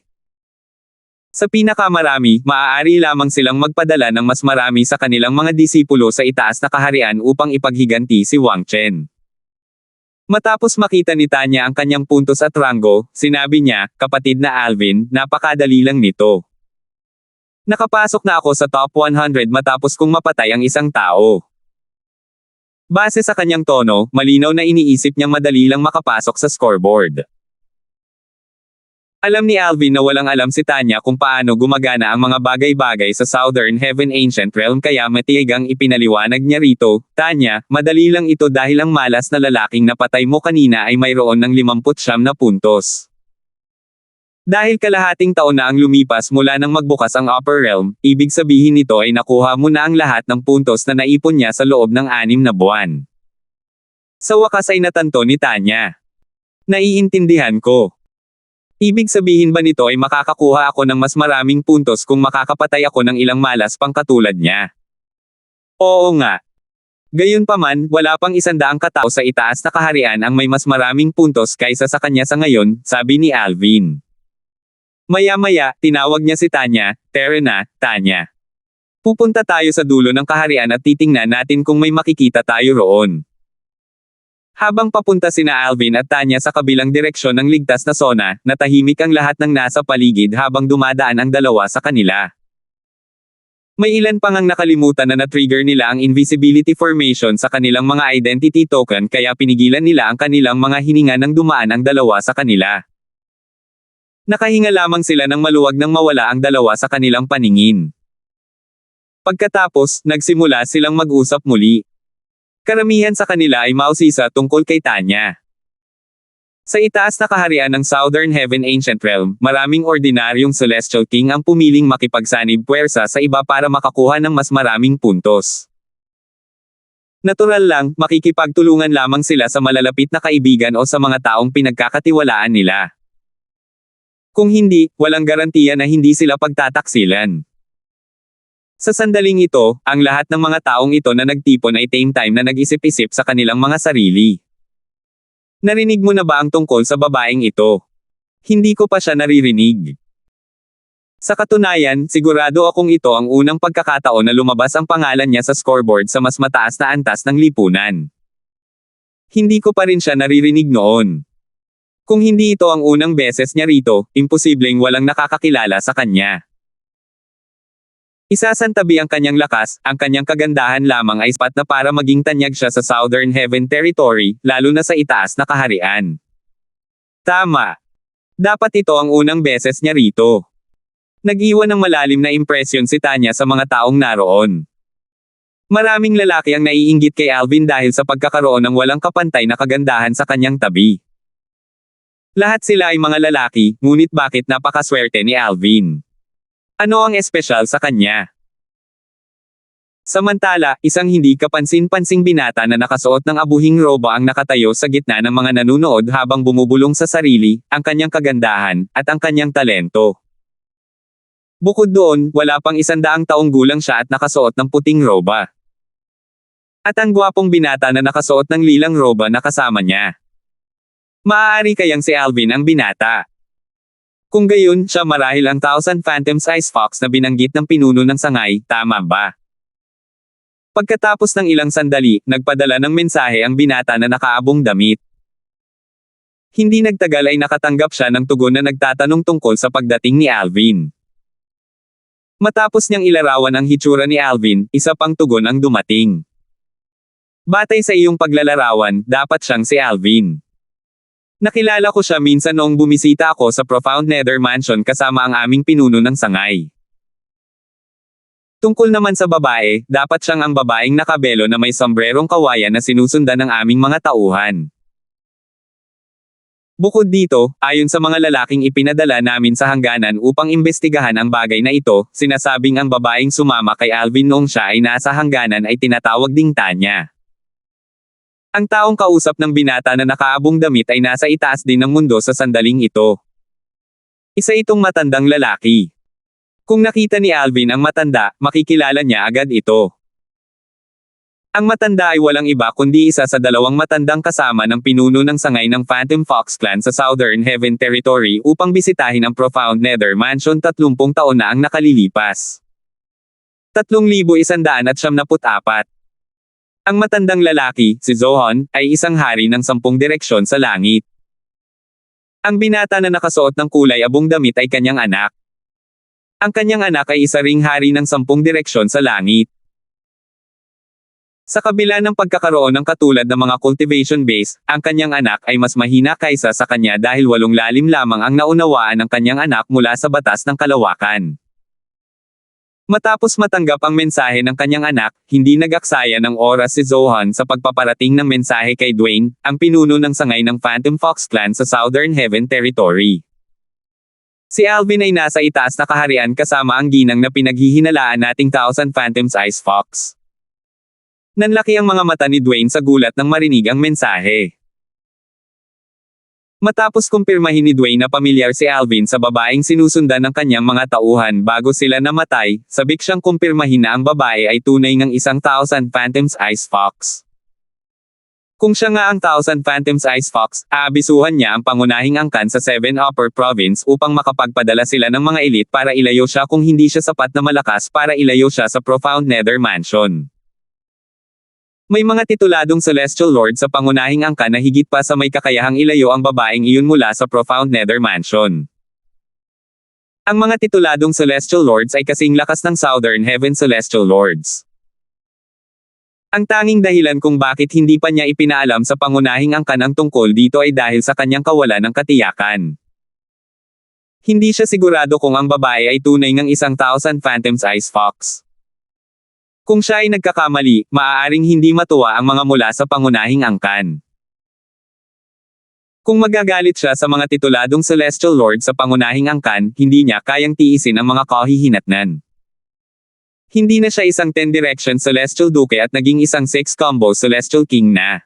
Sa pinakamarami, maaari lamang silang magpadala ng mas marami sa kanilang mga disipulo sa itaas na kaharian upang ipaghiganti si Wang Chen. Matapos makita ni Tanya ang kanyang puntos at rango, sinabi niya, kapatid na Alvin, napakadali lang nito. Nakapasok na ako sa top 100 matapos kong mapatay ang isang tao. Base sa kanyang tono, malinaw na iniisip niyang madali lang makapasok sa scoreboard. Alam ni Alvin na walang alam si Tanya kung paano gumagana ang mga bagay-bagay sa Southern Heaven Ancient Realm kaya matiyagang ipinaliwanag niya rito, Tanya, madali lang ito dahil ang malas na lalaking napatay mo kanina ay mayroon ng 59 na puntos. Dahil kalahating taon na ang lumipas mula nang magbukas ang Upper Realm, ibig sabihin nito ay nakuha mo na ang lahat ng puntos na naipon niya sa loob ng 6 na buwan. Sa wakas ay natanto ni Tanya. Naiintindihan ko. Ibig sabihin ba nito ay makakakuha ako ng mas maraming puntos kung makakapatay ako ng ilang malas pang katulad niya? Oo nga. Gayunpaman, wala pang 100 katao sa itaas na kaharian ang may mas maraming puntos kaysa sa kanya sa ngayon, sabi ni Alvin. Maya-maya, tinawag niya si Tanya, "Tara na, Tanya. Pupunta tayo sa dulo ng kaharian at titingnan natin kung may makikita tayo roon." Habang papunta sina Alvin at Tanya sa kabilang direksyon ng ligtas na zona, natahimik ang lahat ng nasa paligid habang dumadaan ang dalawa sa kanila. May ilan pang ang nakalimutan na na-trigger nila ang invisibility formation sa kanilang mga identity token kaya pinigilan nila ang kanilang mga hininga nang dumaan ang dalawa sa kanila. Nakahinga lamang sila nang maluwag nang mawala ang dalawa sa kanilang paningin. Pagkatapos, nagsimula silang mag-usap muli. Karamihan sa kanila ay mausisa tungkol kay Tanya. Sa itaas na kaharian ng Southern Heaven Ancient Realm, maraming ordinaryong Celestial King ang pumiling makipagsanib puwersa sa iba para makakuha ng mas maraming puntos. Natural lang, makikipagtulungan lamang sila sa malalapit na kaibigan o sa mga taong pinagkakatiwalaan nila. Kung hindi, walang garantiya na hindi sila pagtataksilan. Sa sandaling ito, ang lahat ng mga taong ito na nagtipon ay same time na nag-isip-isip sa kanilang mga sarili. Narinig mo na ba ang tungkol sa babaeng ito? Hindi ko pa siya naririnig. Sa katunayan, sigurado akong ito ang unang pagkakataon na lumabas ang pangalan niya sa scoreboard sa mas mataas na antas ng lipunan. Hindi ko pa rin siya naririnig noon. Kung hindi ito ang unang beses niya rito, imposibleng walang nakakakilala sa kanya. Isasantabi ang kanyang lakas, ang kanyang kagandahan lamang ay sapat na para maging tanyag siya sa Southern Heaven Territory, lalo na sa itaas na kaharian. Tama. Dapat ito ang unang beses niya rito. Nag-iwan ng malalim na impresyon si Tanya sa mga taong naroon. Maraming lalaki ang naiinggit kay Alvin dahil sa pagkakaroon ng walang kapantay na kagandahan sa kanyang tabi. Lahat sila ay mga lalaki, ngunit bakit napakaswerte ni Alvin? Ano ang espesyal sa kanya? Samantala, isang hindi kapansin-pansing binata na nakasuot ng abuhing roba ang nakatayo sa gitna ng mga nanunood habang bumubulong sa sarili, ang kanyang kagandahan, at ang kanyang talento. Bukod doon, wala pang 100 taong gulang siya at nakasuot ng puting roba. At ang gwapong binata na nakasuot ng lilang roba na kasama niya. Maaari kayang si Alvin ang binata. Kung gayon, siya marahil ang Thousand Phantoms Ice Fox na binanggit ng pinuno ng sangay, tama ba? Pagkatapos ng ilang sandali, nagpadala ng mensahe ang binata na nakaabong damit. Hindi nagtagal ay nakatanggap siya ng tugon na nagtatanong tungkol sa pagdating ni Alvin. Matapos niyang ilarawan ang hitsura ni Alvin, isa pang tugon ang dumating. Batay sa iyong paglalarawan, dapat siyang si Alvin. Nakilala ko siya minsan noong bumisita ako sa Profound Nether Mansion kasama ang aming pinuno ng sangay. Tungkol naman sa babae, dapat siyang ang babaeng nakabelo na may sombrerong kawayan na sinusundan ng aming mga tauhan. Bukod dito, ayon sa mga lalaking ipinadala namin sa hangganan upang imbestigahan ang bagay na ito, sinasabing ang babaeng sumama kay Alvin noong siya ay nasa hangganan ay tinatawag ding Tanya. Ang taong kausap ng binata na nakaabong damit ay nasa itaas din ng mundo sa sandaling ito. Isa itong matandang lalaki. Kung nakita ni Alvin ang matanda, makikilala niya agad ito. Ang matanda ay walang iba kundi isa sa 2 matandang kasama ng pinuno ng sangay ng Phantom Fox Clan sa Southern Heaven Territory upang bisitahin ang Profound Nether Mansion 30 taon na ang nakalilipas. 3,174. Ang matandang lalaki, si Zohan, ay isang hari ng 10 direksyon sa langit. Ang binata na nakasuot ng kulay abong damit ay kanyang anak. Ang kanyang anak ay isa ring hari ng 10 direksyon sa langit. Sa kabila ng pagkakaroon ng katulad ng mga cultivation base, ang kanyang anak ay mas mahina kaysa sa kanya dahil 8 lalim lamang ang naunawaan ng kanyang anak mula sa batas ng kalawakan. Matapos matanggap ang mensahe ng kanyang anak, hindi nag-aksaya ng oras si Zohan sa pagpaparating ng mensahe kay Dwayne, ang pinuno ng sangay ng Phantom Fox Clan sa Southern Heaven Territory. Si Alvin ay nasa itaas na kaharian kasama ang ginang na pinaghihinalaan nating Thousand Phantoms Ice Fox. Nanlaki ang mga mata ni Dwayne sa gulat nang marinig ang mensahe. Matapos kumpirmahin ni Dwayne na pamilyar si Alvin sa babaeng sinusundan ng kanyang mga tauhan bago sila namatay, sabik siyang kumpirmahin na ang babae ay tunay ngang isang Thousand Phantoms Ice Fox. Kung siya nga ang Thousand Phantoms Ice Fox, aabisuhan niya ang pangunahing angkan sa 7 Upper Province upang makapagpadala sila ng mga elite para ilayo siya kung hindi siya sapat na malakas para ilayo siya sa Profound Nether Mansion. May mga tituladong Celestial Lord sa pangunahing angkan na higit pa sa may kakayahang ilayo ang babaeng iyon mula sa Profound Nether Mansion. Ang mga tituladong Celestial Lords ay kasing lakas ng Southern Heaven Celestial Lords. Ang tanging dahilan kung bakit hindi pa niya ipinaalam sa pangunahing angkan ang tungkol dito ay dahil sa kanyang kawalan ng katiyakan. Hindi siya sigurado kung ang babae ay tunay ngang isang Thousand Phantoms Ice Fox. Kung siya ay nagkakamali, maaaring hindi matuwa ang mga mula sa pangunahing angkan. Kung magagalit siya sa mga tituladong Celestial Lord sa pangunahing angkan, hindi niya kayang tiisin ang mga kahihinatnan. Hindi na siya isang 10 Direction Celestial Duke at naging isang 6 Combo Celestial King na.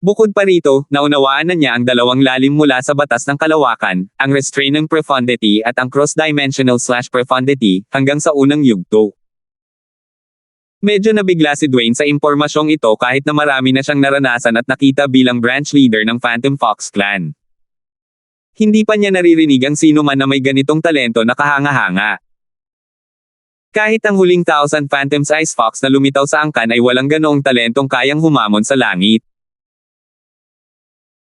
Bukod pa rito, naunawaan na niya ang 2 lalim mula sa batas ng kalawakan, ang Restraining Profundity at ang Cross-Dimensional/Profundity, hanggang sa unang yugto. Medyo nabigla si Dwayne sa impormasyong ito kahit na marami na siyang naranasan at nakita bilang branch leader ng Phantom Fox Clan. Hindi pa niya naririnig ang sino man na may ganitong talento na kahanga-hanga. Kahit ang huling Thousand Phantoms Ice Fox na lumitaw sa angkan ay walang ganoong talentong kayang humamon sa langit.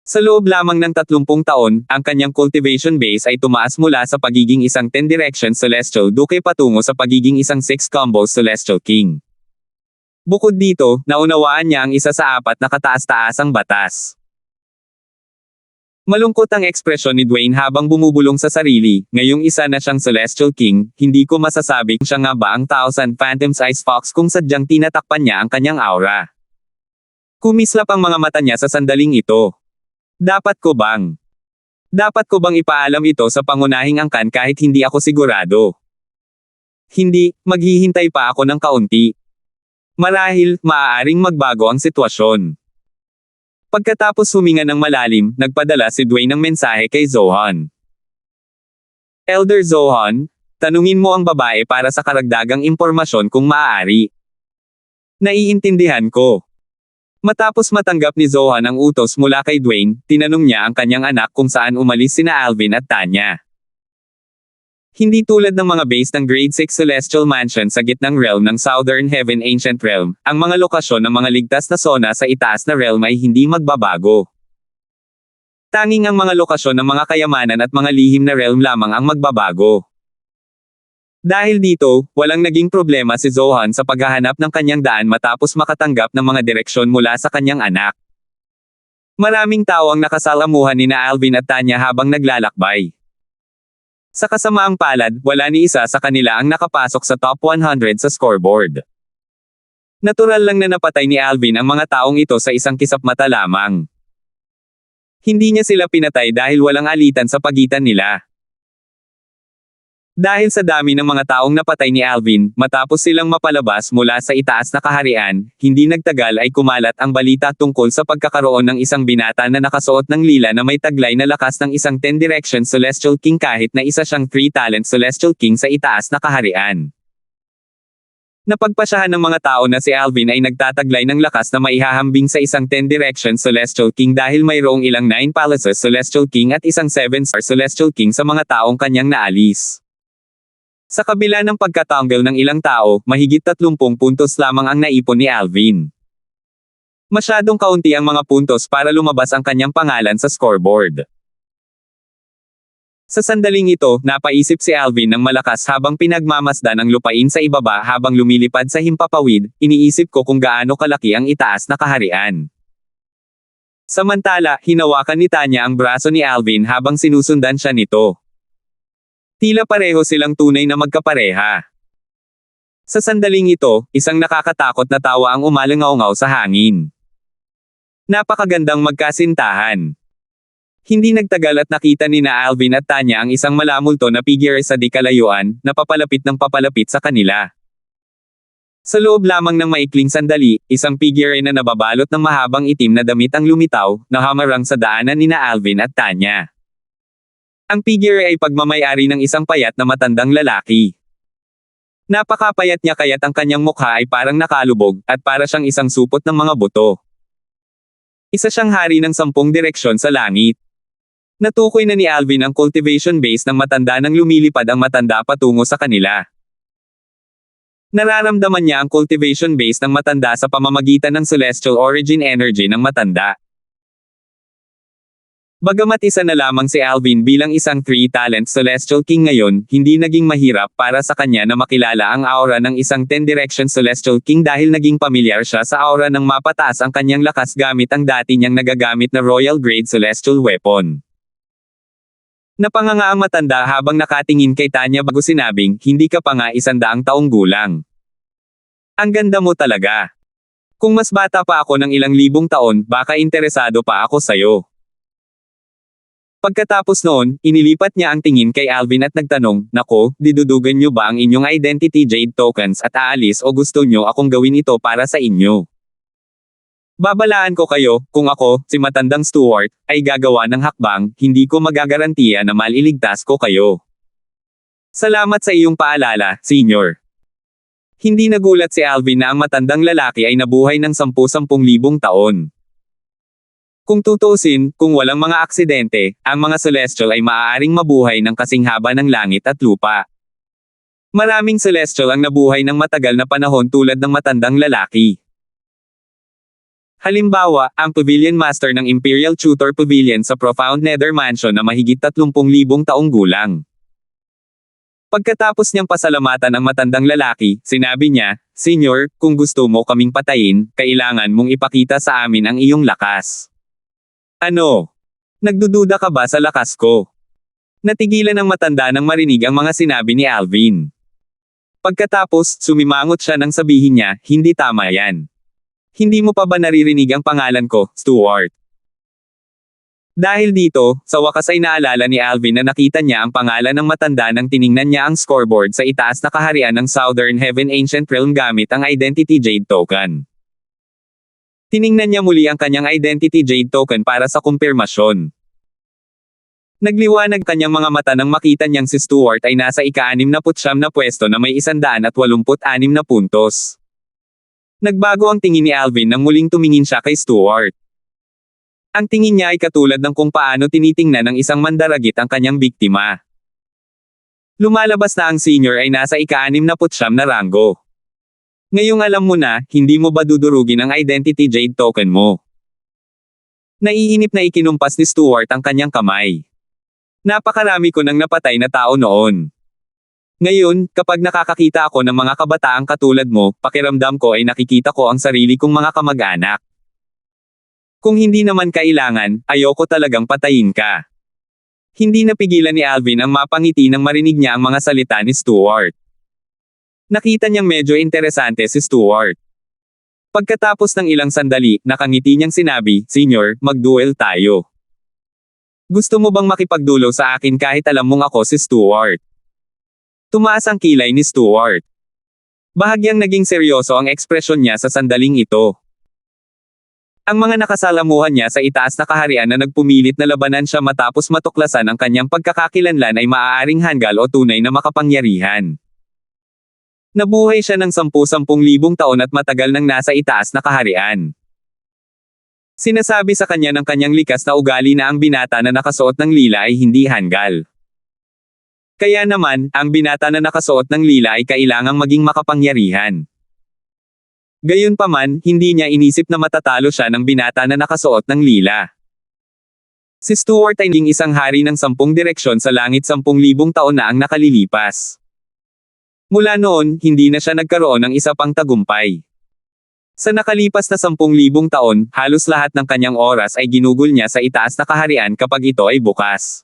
Sa loob lamang ng 30 taon, ang kanyang cultivation base ay tumaas mula sa pagiging isang 10 Direction Celestial Duke patungo sa pagiging isang 6 Combos Celestial King. Bukod dito, naunawaan niya ang isa sa 4 na kataas-taasang batas. Malungkot ang ekspresyon ni Dwayne habang bumubulong sa sarili, ngayong isa na siyang Celestial King, hindi ko masasabing siya nga ba ang Thousand Phantoms Ice Fox kung sadyang tinatakpan niya ang kanyang aura. Kumislap ang mga mata niya sa sandaling ito. Dapat ko bang ipaalam ito sa pangunahing angkan kahit hindi ako sigurado? Hindi, maghihintay pa ako ng kaunti. Marahil, maaaring magbago ang sitwasyon. Pagkatapos huminga ng malalim, nagpadala si Dwayne ng mensahe kay Zohan. Elder Zohan, tanungin mo ang babae para sa karagdagang impormasyon kung maaari. Naiintindihan ko. Matapos matanggap ni Zohan ang utos mula kay Dwayne, tinanong niya ang kanyang anak kung saan umalis sina Alvin at Tanya. Hindi tulad ng mga base ng Grade 6 Celestial Mansion sa gitnang realm ng Southern Heaven Ancient Realm, ang mga lokasyon ng mga ligtas na zona sa itaas na realm ay hindi magbabago. Tanging ang mga lokasyon ng mga kayamanan at mga lihim na realm lamang ang magbabago. Dahil dito, walang naging problema si Zohan sa paghahanap ng kanyang daan matapos makatanggap ng mga direksyon mula sa kanyang anak. Maraming tao ang nakasalamuhan ni na Alvin at Tanya habang naglalakbay. Sa kasamaang palad, wala ni isa sa kanila ang nakapasok sa top 100 sa scoreboard. Natural lang na napatay ni Alvin ang mga taong ito sa isang kisap-mata lamang. Hindi niya sila pinatay dahil walang alitan sa pagitan nila. Dahil sa dami ng mga taong napatay ni Alvin, matapos silang mapalabas mula sa itaas na kaharian, hindi nagtagal ay kumalat ang balita tungkol sa pagkakaroon ng isang binata na nakasuot ng lila na may taglay na lakas ng isang 10 Direction Celestial King kahit na isa siyang 3 Talent Celestial King sa itaas na kaharian. Napagpasyahan ng mga tao na si Alvin ay nagtataglay ng lakas na maihahambing sa isang 10 Direction Celestial King dahil mayroong ilang 9 Palaces Celestial King at isang 7-star Celestial King sa mga taong kanyang naalis. Sa kabila ng pagkatanggal ng ilang tao, mahigit 30 puntos lamang ang naipon ni Alvin. Masyadong kaunti ang mga puntos para lumabas ang kanyang pangalan sa scoreboard. Sa sandaling ito, napaisip si Alvin ng malakas habang pinagmamasdan ang lupain sa ibaba habang lumilipad sa himpapawid, iniisip ko kung gaano kalaki ang itaas na kaharian. Samantala, hinawakan ni Tanya ang braso ni Alvin habang sinusundan siya nito. Tila pareho silang tunay na magkapareha. Sa sandaling ito, isang nakakatakot na tawa ang umalangaw-ngaw sa hangin. Napakagandang magkasintahan. Hindi nagtagal at nakita ni na Alvin at Tanya ang isang malamulto na figure sa di kalayuan, na papalapit ng papalapit sa kanila. Sa loob lamang ng maikling sandali, isang figure na nababalot ng mahabang itim na damit ang lumitaw, na hamarang sa daanan ni na Alvin at Tanya. Ang figure ay pagmamayari ng isang payat na matandang lalaki. Napakapayat niya kaya't ang kanyang mukha ay parang nakalubog, at para siyang isang supot ng mga buto. Isa siyang hari ng 10 direksyon sa langit. Natukoy na ni Alvin ang cultivation base ng matanda nang lumilipad ang matanda patungo sa kanila. Nararamdaman niya ang cultivation base ng matanda sa pamamagitan ng celestial origin energy ng matanda. Bagamat isa na lamang si Alvin bilang isang 3-talent Celestial King ngayon, hindi naging mahirap para sa kanya na makilala ang aura ng isang 10 Direction Celestial King dahil naging pamilyar siya sa aura ng mapataas ang kanyang lakas gamit ang dati niyang nagagamit na Royal Grade Celestial Weapon. Napanganga ang matanda habang nakatingin kay Tanya bago sinabing, hindi ka pa nga 100 taong gulang. Ang ganda mo talaga. Kung mas bata pa ako ng ilang libong taon, baka interesado pa ako sa'yo. Pagkatapos noon, inilipat niya ang tingin kay Alvin at nagtanong, "Nako, didudugan niyo ba ang inyong identity jade tokens at aalis o gusto niyo akong gawin ito para sa inyo?" Babalaan ko kayo, kung ako, si matandang Stuart, ay gagawa ng hakbang, hindi ko magagarantiya na maliligtas ko kayo. Salamat sa iyong paalala, Senior. Hindi nagulat si Alvin na ang matandang lalaki ay nabuhay ng 10,000 taon. Kung tutuusin, kung walang mga aksidente, ang mga celestial ay maaaring mabuhay ng kasing haba ng langit at lupa. Maraming celestial ang nabuhay ng matagal na panahon tulad ng matandang lalaki. Halimbawa, ang Pavilion Master ng Imperial Tutor Pavilion sa Profound Nether Mansion na mahigit 30,000 taong gulang. Pagkatapos niyang pasalamatan ang matandang lalaki, sinabi niya, "Senyor, kung gusto mo kaming patayin, kailangan mong ipakita sa amin ang iyong lakas." Ano? Nagdududa ka ba sa lakas ko? Natigilan ng matanda nang marinig ang mga sinabi ni Alvin. Pagkatapos, sumimangot siya nang sabihin niya, "Hindi tama yan. Hindi mo pa ba naririnig ang pangalan ko, Stuart?" Dahil dito, sa wakas ay naalala ni Alvin na nakita niya ang pangalan ng matanda nang tiningnan niya ang scoreboard sa itaas na kaharian ng Southern Heaven Ancient Realm gamit ang Identity Jade Token. Tiningnan niya muli ang kanyang Identity Jade Token para sa kumpirmasyon. Nagliwanag kanyang mga mata nang makita niyang si Stuart ay nasa ika-69 na pwesto na may 186 na puntos. Nagbago ang tingin ni Alvin nang muling tumingin siya kay Stuart. Ang tingin niya ay katulad ng kung paano tinitingnan ng isang mandaragit ang kanyang biktima. Lumalabas na ang senior ay nasa ika-69 na ranggo. Ngayong alam mo na, hindi mo ba dudurugin ang Identity Jade Token mo? Naiinip na ikinumpas ni Stuart ang kanyang kamay. Napakarami ko nang napatay na tao noon. Ngayon, kapag nakakakita ako ng mga kabataang katulad mo, pakiramdam ko ay nakikita ko ang sarili kong mga kamag-anak. Kung hindi naman kailangan, ayoko talagang patayin ka. Hindi napigilan ni Alvin ang mapangiti nang marinig niya ang mga salita ni Stuart. Nakita niyang medyo interesante si Stuart. Pagkatapos ng ilang sandali, nakangiti niyang sinabi, "Senyor, mag-duel tayo. Gusto mo bang makipagdulo sa akin kahit alam mong ako si Stuart?" Tumaas ang kilay ni Stuart. Bahagyang naging seryoso ang ekspresyon niya sa sandaling ito. Ang mga nakasalamuhan niya sa itaas na kaharian na nagpumilit na labanan siya matapos matuklasan ang kanyang pagkakakilanlan ay maaaring hanggal o tunay na makapangyarihan. Nabuhay siya ng 10,000 taon at matagal nang nasa itaas na kaharian. Sinasabi sa kanya ng kanyang likas na ugali na ang binata na nakasuot ng lila ay hindi hanggal. Kaya naman, ang binata na nakasuot ng lila ay kailangang maging makapangyarihan. Gayunpaman, hindi niya inisip na matatalo siya ng binata na nakasuot ng lila. Si Stuart ay ding isang hari ng 10 direksyon sa langit 10,000 taon na ang nakalilipas. Mula noon, hindi na siya nagkaroon ng isa pang tagumpay. Sa nakalipas na 10,000 taon, halos lahat ng kanyang oras ay ginugol niya sa itaas na kaharian kapag ito ay bukas.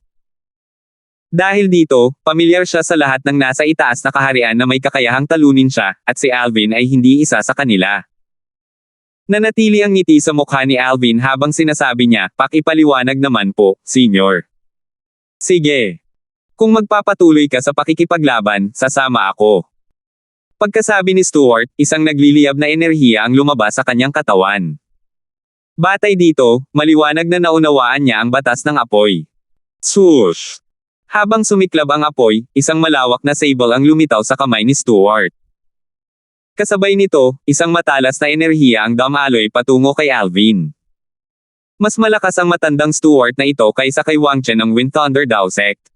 Dahil dito, pamilyar siya sa lahat ng nasa itaas na kaharian na may kakayahang talunin siya, at si Alvin ay hindi isa sa kanila. Nanatili ang ngiti sa mukha ni Alvin habang sinasabi niya, "Pakipaliwanag naman po, senyor." "Sige. Kung magpapatuloy ka sa pakikipaglaban, sasama ako." Pagkasabi ni Stuart, isang nagliliyab na enerhiya ang lumabas sa kanyang katawan. Batay dito, maliwanag na naunawaan niya ang batas ng apoy. Swoosh! Habang sumiklab ang apoy, isang malawak na sable ang lumitaw sa kamay ni Stuart. Kasabay nito, isang matalas na enerhiya ang dumaloy patungo kay Alvin. Mas malakas ang matandang Stuart na ito kaysa kay Wang Chen ng Wind Thunder Dao Sect.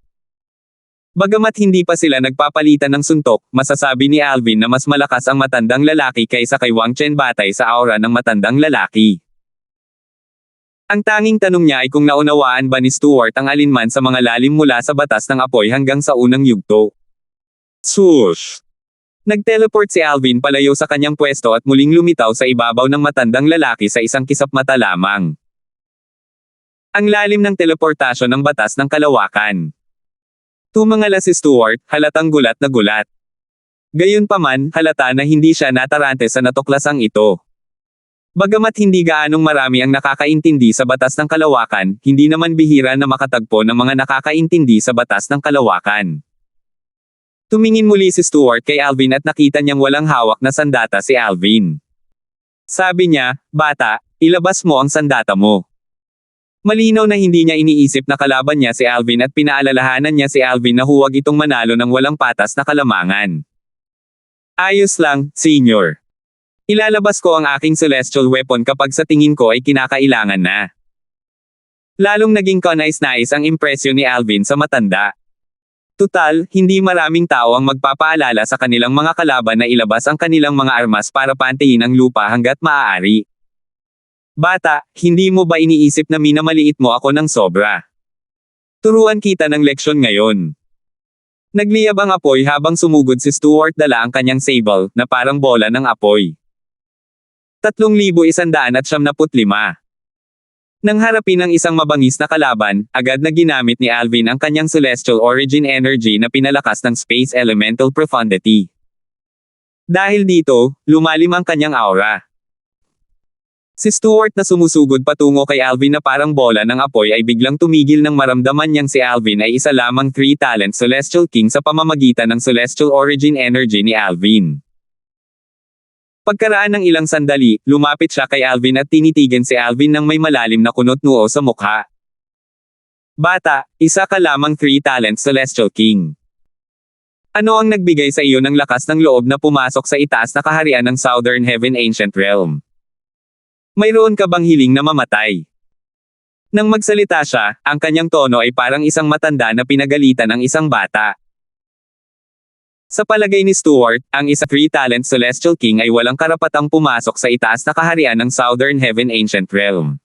Bagamat hindi pa sila nagpapalitan ng suntok, masasabi ni Alvin na mas malakas ang matandang lalaki kaysa kay Wang Chen batay sa aura ng matandang lalaki. Ang tanging tanong niya ay kung naunawaan ba ni Stuart ang alinman sa mga lalim mula sa batas ng apoy hanggang sa unang yugto. Swoosh! Nag-teleport si Alvin palayo sa kanyang pwesto at muling lumitaw sa ibabaw ng matandang lalaki sa isang kisap mata lamang. Ang lalim ng teleportasyon ng batas ng kalawakan. Tumangala si Stuart, halatang gulat na gulat. Gayunpaman, halata na hindi siya natarante sa natuklasang ito. Bagamat hindi gaanong marami ang nakakaintindi sa batas ng kalawakan, hindi naman bihira na makatagpo ng mga nakakaintindi sa batas ng kalawakan. Tumingin muli si Stuart kay Alvin at nakita niyang walang hawak na sandata si Alvin. Sabi niya, "Bata, ilabas mo ang sandata mo." Malinaw na hindi niya iniisip na kalaban niya si Alvin at pinaalalahanan niya si Alvin na huwag itong manalo ng walang patas na kalamangan. "Ayos lang, senyor. Ilalabas ko ang aking celestial weapon kapag sa tingin ko ay kinakailangan na." Lalong naging kanais-nais ang impresyon ni Alvin sa matanda. Tutal, hindi maraming tao ang magpapaalala sa kanilang mga kalaban na ilabas ang kanilang mga armas para pantayin ang lupa hanggat maaari. Bata, hindi mo ba iniisip na minamaliit mo ako ng sobra? Turuan kita ng leksyon ngayon. Nagliyab ang apoy habang sumugod si Stuart dala ang kanyang sable, na parang bola ng apoy. 3,175. Nang harapin ang isang mabangis na kalaban, agad na ginamit ni Alvin ang kanyang celestial origin energy na pinalakas ng space elemental profundity. Dahil dito, lumalim ang kanyang aura. Si Stuart na sumusugod patungo kay Alvin na parang bola ng apoy ay biglang tumigil nang maramdaman niyang si Alvin ay isa lamang 3-talent Celestial King sa pamamagitan ng celestial origin energy ni Alvin. Pagkaraan ng ilang sandali, lumapit siya kay Alvin at tinitigan si Alvin ng may malalim na kunot-noo sa mukha. Bata, isa ka lamang 3-talent Celestial King. Ano ang nagbigay sa iyo ng lakas ng loob na pumasok sa itaas na kaharian ng Southern Heaven Ancient Realm? Mayroon ka bang hiling na mamatay? Nang magsalita siya, ang kanyang tono ay parang isang matanda na pinagalitan ng isang bata. Sa palagay ni Stuart, ang isa 3-talent Celestial King ay walang karapatang pumasok sa itaas na kaharian ng Southern Heaven Ancient Realm.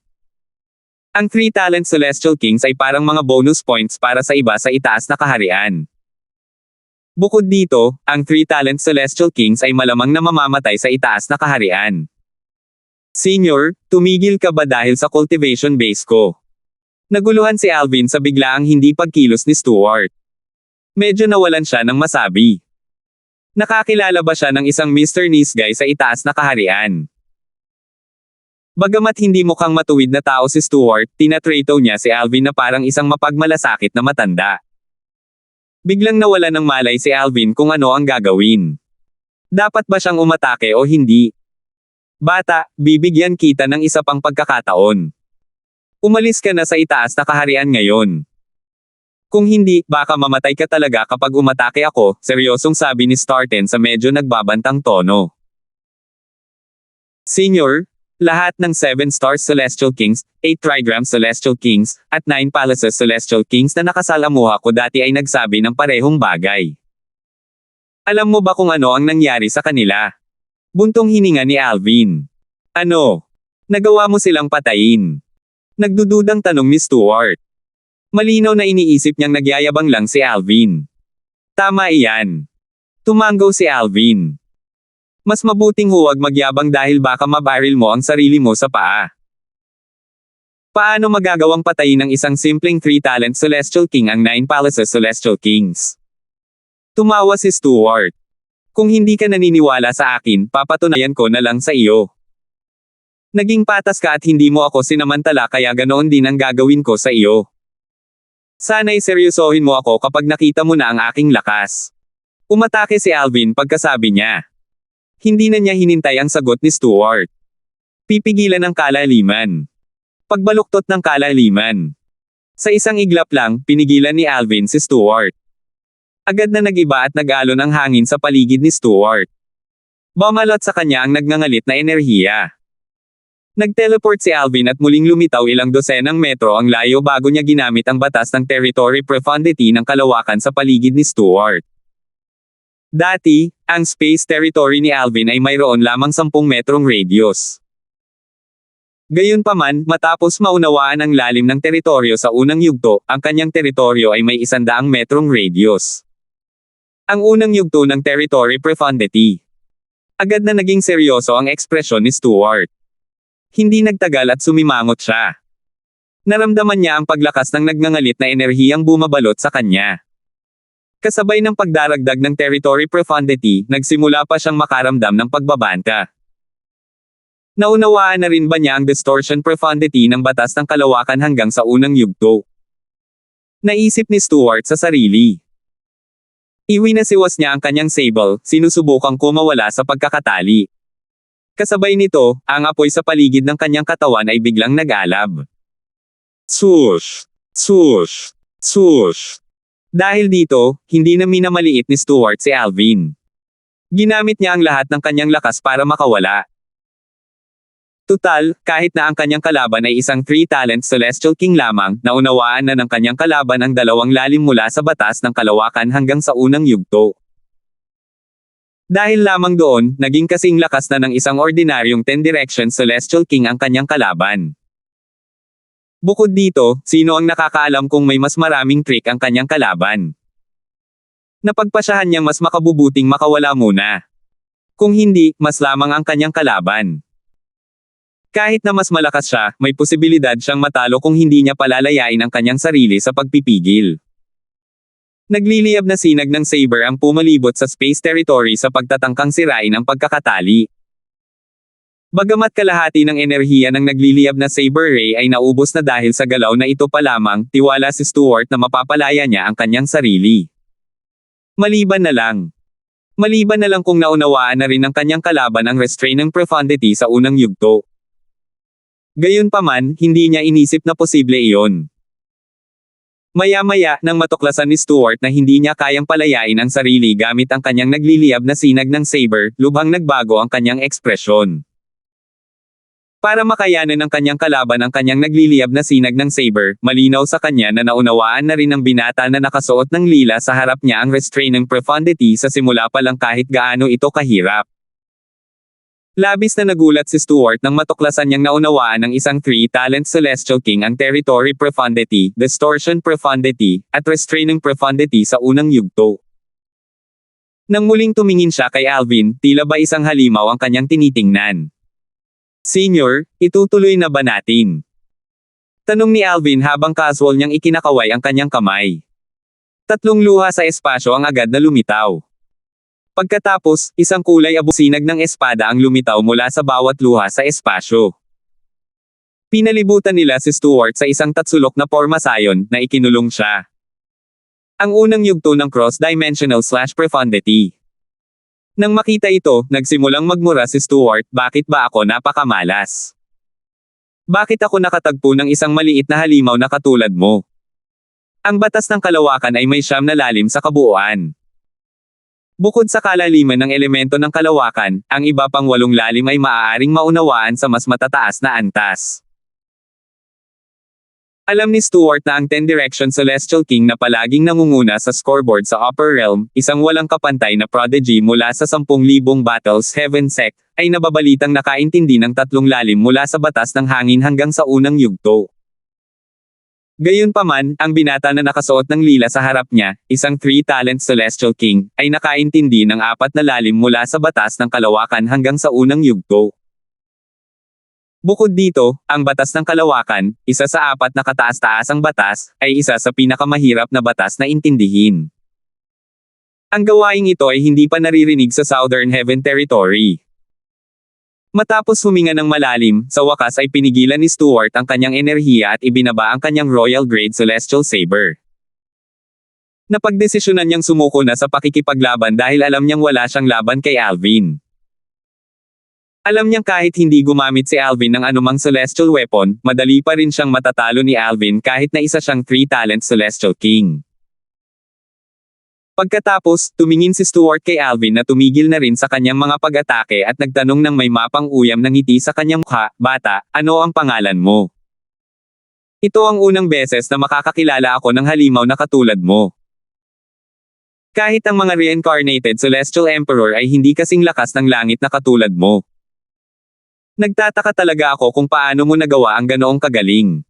Ang 3-talent Celestial Kings ay parang mga bonus points para sa iba sa itaas na kaharian. Bukod dito, ang 3-talent Celestial Kings ay malamang na mamamatay sa itaas na kaharian. Senior, tumigil ka ba dahil sa cultivation base ko? Naguluhan si Alvin sa biglaang hindi pagkilos ni Stuart. Medyo nawalan siya ng masabi. Nakakilala ba siya ng isang Mr. Nice Guy sa itaas na kaharian? Bagamat hindi mukhang matuwid na tao si Stuart, tinatrato niya si Alvin na parang isang mapagmalasakit na matanda. Biglang nawala ng malay si Alvin kung ano ang gagawin. Dapat ba siyang umatake o hindi? Bata, bibigyan kita ng isa pang pagkakataon. Umalis ka na sa itaas na kaharian ngayon. Kung hindi, baka mamatay ka talaga kapag umatake ako, seryosong sabi ni Starten sa medyo nagbabantang tono. Senior, lahat ng 7 Stars Celestial Kings, 8 Trigram Celestial Kings, at 9 Palaces Celestial Kings na nakasalamuha ko dati ay nagsabi ng parehong bagay. Alam mo ba kung ano ang nangyari sa kanila? Buntong hininga ni Alvin. Ano? Nagawa mo silang patayin? Nagdududang tanong ni Stuart. Malinaw na iniisip niyang nagyayabang lang si Alvin. Tama iyan. Tumanggaw si Alvin. Mas mabuting huwag magyabang dahil baka mabaril mo ang sarili mo sa paa. Paano magagawang patayin ng isang simpleng 3-talent Celestial King ang 9 Palaces Celestial Kings? Tumawa si Stuart. Kung hindi ka naniniwala sa akin, papatunayan ko na lang sa iyo. Naging patas ka at hindi mo ako sinamantala kaya ganoon din ang gagawin ko sa iyo. Sana'y seryosohin mo ako kapag nakita mo na ang aking lakas. Umatake si Alvin pagkasabi niya. Hindi na niya hinintay ang sagot ni Stuart. Pipigilan ng kalaliman. Pagbaluktot ng kalaliman. Sa isang iglap lang, pinigilan ni Alvin si Stuart. Agad na nag-iba at nag-alon ang hangin sa paligid ni Stuart. Bumalot sa kanya ang nagngangalit na enerhiya. Nag-teleport si Alvin at muling lumitaw ilang dosenang metro ang layo bago niya ginamit ang batas ng territory profundity ng kalawakan sa paligid ni Stuart. Dati, ang space territory ni Alvin ay mayroon lamang 10 metrong radius. Gayunpaman, matapos maunawaan ang lalim ng teritoryo sa unang yugto, ang kanyang teritoryo ay may 100 metrong radius. Ang unang yugto ng territory profundity. Agad na naging seryoso ang ekspresyon ni Stuart. Hindi nagtagal at sumimangot siya. Naramdaman niya ang paglakas ng nagngangalit na enerhiyang bumabalot sa kanya. Kasabay ng pagdaragdag ng territory profundity, nagsimula pa siyang makaramdam ng pagbabanta. Naunawaan na rin ba niya ang distortion profundity ng batas ng kalawakan hanggang sa unang yugto? Naisip ni Stuart sa sarili. Iwinasiwas niya ang kanyang sable, sinusubukang kumawala sa pagkakatali. Kasabay nito, ang apoy sa paligid ng kanyang katawan ay biglang nag-alab. Swoosh! Swoosh! Swoosh! Dahil dito, hindi na minamaliit ni Stuart si Alvin. Ginamit niya ang lahat ng kanyang lakas para makawala. Tutal, kahit na ang kanyang kalaban ay isang 3-talent Celestial King lamang, naunawaan na ng kanyang kalaban ang dalawang lalim mula sa batas ng kalawakan hanggang sa unang yugto. Dahil lamang doon, naging kasing lakas na ng isang ordinaryong 10-direction Celestial King ang kanyang kalaban. Bukod dito, sino ang nakakaalam kung may mas maraming trick ang kanyang kalaban? Napagpasyahan niyang mas makabubuting makawala muna. Kung hindi, mas lamang ang kanyang kalaban. Kahit na mas malakas siya, may posibilidad siyang matalo kung hindi niya palalayain ang kanyang sarili sa pagpipigil. Nagliliyab na sinag ng Saber ang pumalibot sa space territory sa pagtatangkang sirain ang pagkakatali. Bagamat kalahati ng enerhiya ng nagliliyab na Saber Ray ay naubos na dahil sa galaw na ito pa lamang, tiwala si Stuart na mapapalaya niya ang kanyang sarili. Maliban na lang kung naunawaan na rin ng kanyang kalaban ang restraining profundity sa unang yugto. Gayunpaman, hindi niya inisip na posible iyon. Maya-maya, nang matuklasan ni Stuart na hindi niya kayang palayain ang sarili gamit ang kanyang nagliliyab na sinag ng Saber, lubhang nagbago ang kanyang ekspresyon. Para makayanan ng kanyang kalaban ang kanyang nagliliyab na sinag ng Saber, malinaw sa kanya na naunawaan na rin ng binata na nakasuot ng lila sa harap niya ang restraining profundity sa simula pa lang kahit gaano ito kahirap. Labis na nagulat si Stuart nang matuklasan niyang naunawaan ng isang 3-talent Celestial King ang Territory Profundity, Distortion Profundity, at Restraining Profundity sa unang yugto. Nang muling tumingin siya kay Alvin, tila ba isang halimaw ang kanyang tinitingnan. "Senior, itutuloy na ba natin?" Tanong ni Alvin habang casual niyang ikinakaway ang kanyang kamay. 3 luha sa espasyo ang agad na lumitaw. Pagkatapos, isang kulay abusinag ng espada ang lumitaw mula sa bawat luha sa espasyo. Pinalibutan nila si Stuart sa isang tatsulok na pormasayon na ikinulong siya. Ang unang yugto ng cross-dimensional/profundity. Nang makita ito, nagsimulang magmura si Stuart, "Bakit ba ako napakamalas? Bakit ako nakatagpo ng isang maliit na halimaw na katulad mo? Ang batas ng kalawakan ay may 9 na lalim sa kabuuan. Bukod sa kalaliman ng elemento ng kalawakan, ang iba pang 8 lalim ay maaaring maunawaan sa mas matataas na antas." Alam ni Stuart na ang 10-direction Celestial King na palaging nangunguna sa scoreboard sa Upper Realm, isang walang kapantay na prodigy mula sa 10,000 battles Heaven Sect, ay nababalitang nakaintindi ng 3 lalim mula sa batas ng hangin hanggang sa unang yugto. Gayunpaman, ang binata na nakasuot ng lila sa harap niya, isang 3-talent Celestial King, ay nakaintindi ng 4 na lalim mula sa batas ng kalawakan hanggang sa unang yugto. Bukod dito, ang batas ng kalawakan, isa sa 4 na kataas-taasang batas, ay isa sa pinakamahirap na batas na intindihin. Ang gawaing ito ay hindi pa naririnig sa Southern Heaven Territory. Matapos huminga ng malalim, sa wakas ay pinigilan ni Stuart ang kanyang enerhiya at ibinaba ang kanyang Royal Grade Celestial Saber. Napagdesisyonan niyang sumuko na sa pakikipaglaban dahil alam niyang wala siyang laban kay Alvin. Alam niyang kahit hindi gumamit si Alvin ng anumang celestial weapon, madali pa rin siyang matatalo ni Alvin kahit na isa siyang 3-talent Celestial King. Pagkatapos, tumingin si Stuart kay Alvin na tumigil na rin sa kanyang mga pag-atake at nagtanong ng may mapang uyam na ngiti sa kanyang mukha, "Bata, ano ang pangalan mo? Ito ang unang beses na makakakilala ako ng halimaw na katulad mo. Kahit ang mga reincarnated Celestial Emperor ay hindi kasing lakas ng langit na katulad mo. Nagtataka talaga ako kung paano mo nagawa ang ganoong kagaling.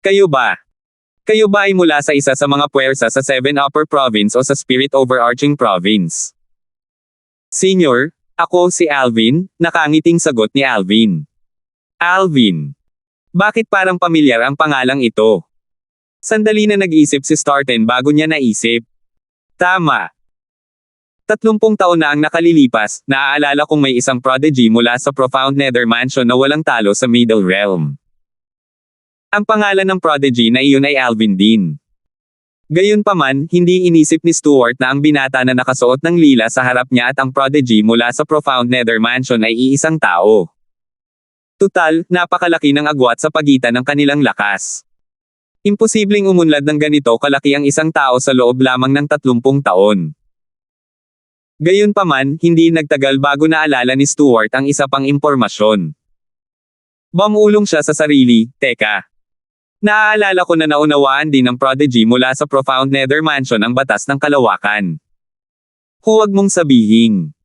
Kayo ba ay mula sa isa sa mga puwersa sa 7 Upper Province o sa Spirit Overarching Province?" "Senior, ako si Alvin," nakangiting sagot ni Alvin. "Alvin. Bakit parang pamilyar ang pangalang ito?" Sandali na nag-isip si Starten bago niya naisip. Tama. 30 taon na ang nakalilipas, naaalala kong may isang prodigy mula sa Profound Nether Mansion na walang talo sa Middle Realm. Ang pangalan ng prodigy na iyon ay Alvin din. Gayunpaman, hindi inisip ni Stuart na ang binata na nakasuot ng lila sa harap niya at ang prodigy mula sa Profound Nether Mansion ay iisang tao. Tutal, napakalaki ng agwat sa pagitan ng kanilang lakas. Imposibleng umunlad ng ganito kalaki ang isang tao sa loob lamang ng 30 taon. Gayunpaman, hindi nagtagal bago naalala ni Stuart ang isa pang impormasyon. Bumulong siya sa sarili, teka. Naaalala ko na naunawaan din ng Prodigy mula sa Profound Nether Mansion ang batas ng kalawakan. Huwag mong sabihin.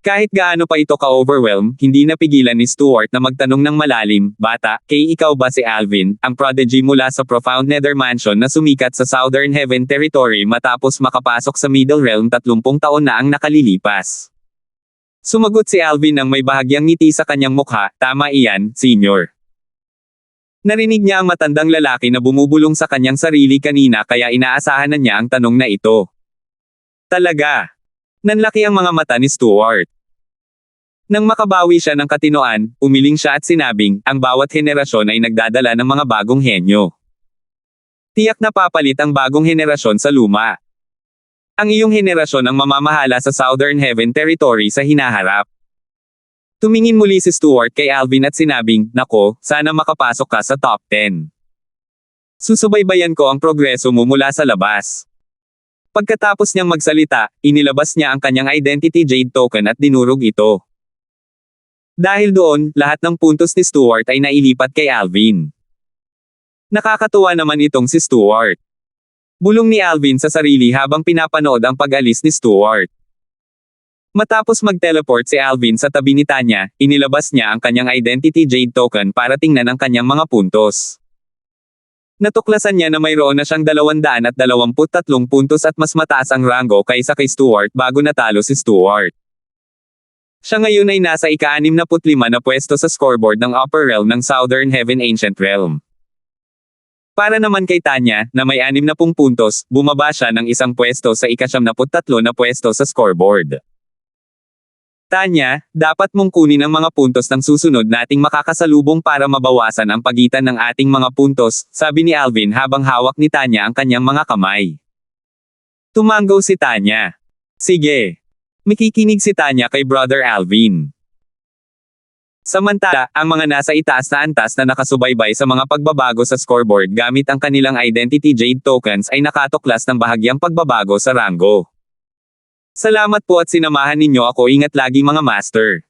Kahit gaano pa ito ka-overwhelm, hindi napigilan ni Stuart na magtanong ng malalim, bata, kay ikaw ba si Alvin, ang prodigy mula sa Profound Nether Mansion na sumikat sa Southern Heaven Territory matapos makapasok sa Middle Realm 30 taon na ang nakalilipas. Sumagot si Alvin nang may bahagyang ngiti sa kanyang mukha, tama iyan, Senior. Narinig niya ang matandang lalaki na bumubulong sa kanyang sarili kanina kaya inaasahan na niya ang tanong na ito. Talaga. Nanlaki ang mga mata ni Stuart. Nang makabawi siya ng katinoan, umiling siya at sinabing, ang bawat henerasyon ay nagdadala ng mga bagong henyo. Tiyak na papalit ang bagong henerasyon sa luma. Ang iyong henerasyon ang mamamahala sa Southern Heaven Territory sa hinaharap. Tumingin muli si Stuart kay Alvin at sinabing, nako, sana makapasok ka sa top 10. Susubaybayan ko ang progreso mo mula sa labas. Pagkatapos niyang magsalita, inilabas niya ang kanyang Identity Jade Token at dinurog ito. Dahil doon, lahat ng puntos ni Stuart ay nailipat kay Alvin. Nakakatuwa naman itong si Stuart. Bulong ni Alvin sa sarili habang pinapanood ang pag-alis ni Stuart. Matapos mag-teleport si Alvin sa tabi ni Tanya, inilabas niya ang kanyang Identity Jade Token para tingnan ang kanyang mga puntos. Natuklasan niya na mayroon na siyang 223 puntos at mas mataas ang rango kaysa kay Stuart bago natalo si Stuart. Siya ngayon ay nasa ika-65 na pwesto sa scoreboard ng Upper Realm ng Southern Heaven Ancient Realm. Para naman kay Tanya, na may 60 puntos, bumaba siya ng isang pwesto sa ika-73 na pwesto sa scoreboard. Tanya, dapat mong kunin ang mga puntos ng susunod nating makakasalubong para mabawasan ang pagitan ng ating mga puntos, sabi ni Alvin habang hawak ni Tanya ang kanyang mga kamay. Tumanggo si Tanya. Sige. Makikinig si Tanya kay Brother Alvin. Samantala, ang mga nasa itaas na antas na nakasubaybay sa mga pagbabago sa scoreboard gamit ang kanilang Identity Jade Tokens ay nakatuklas ng bahagyang pagbabago sa rango. Salamat po at sinamahan ninyo ako, ingat lagi mga master.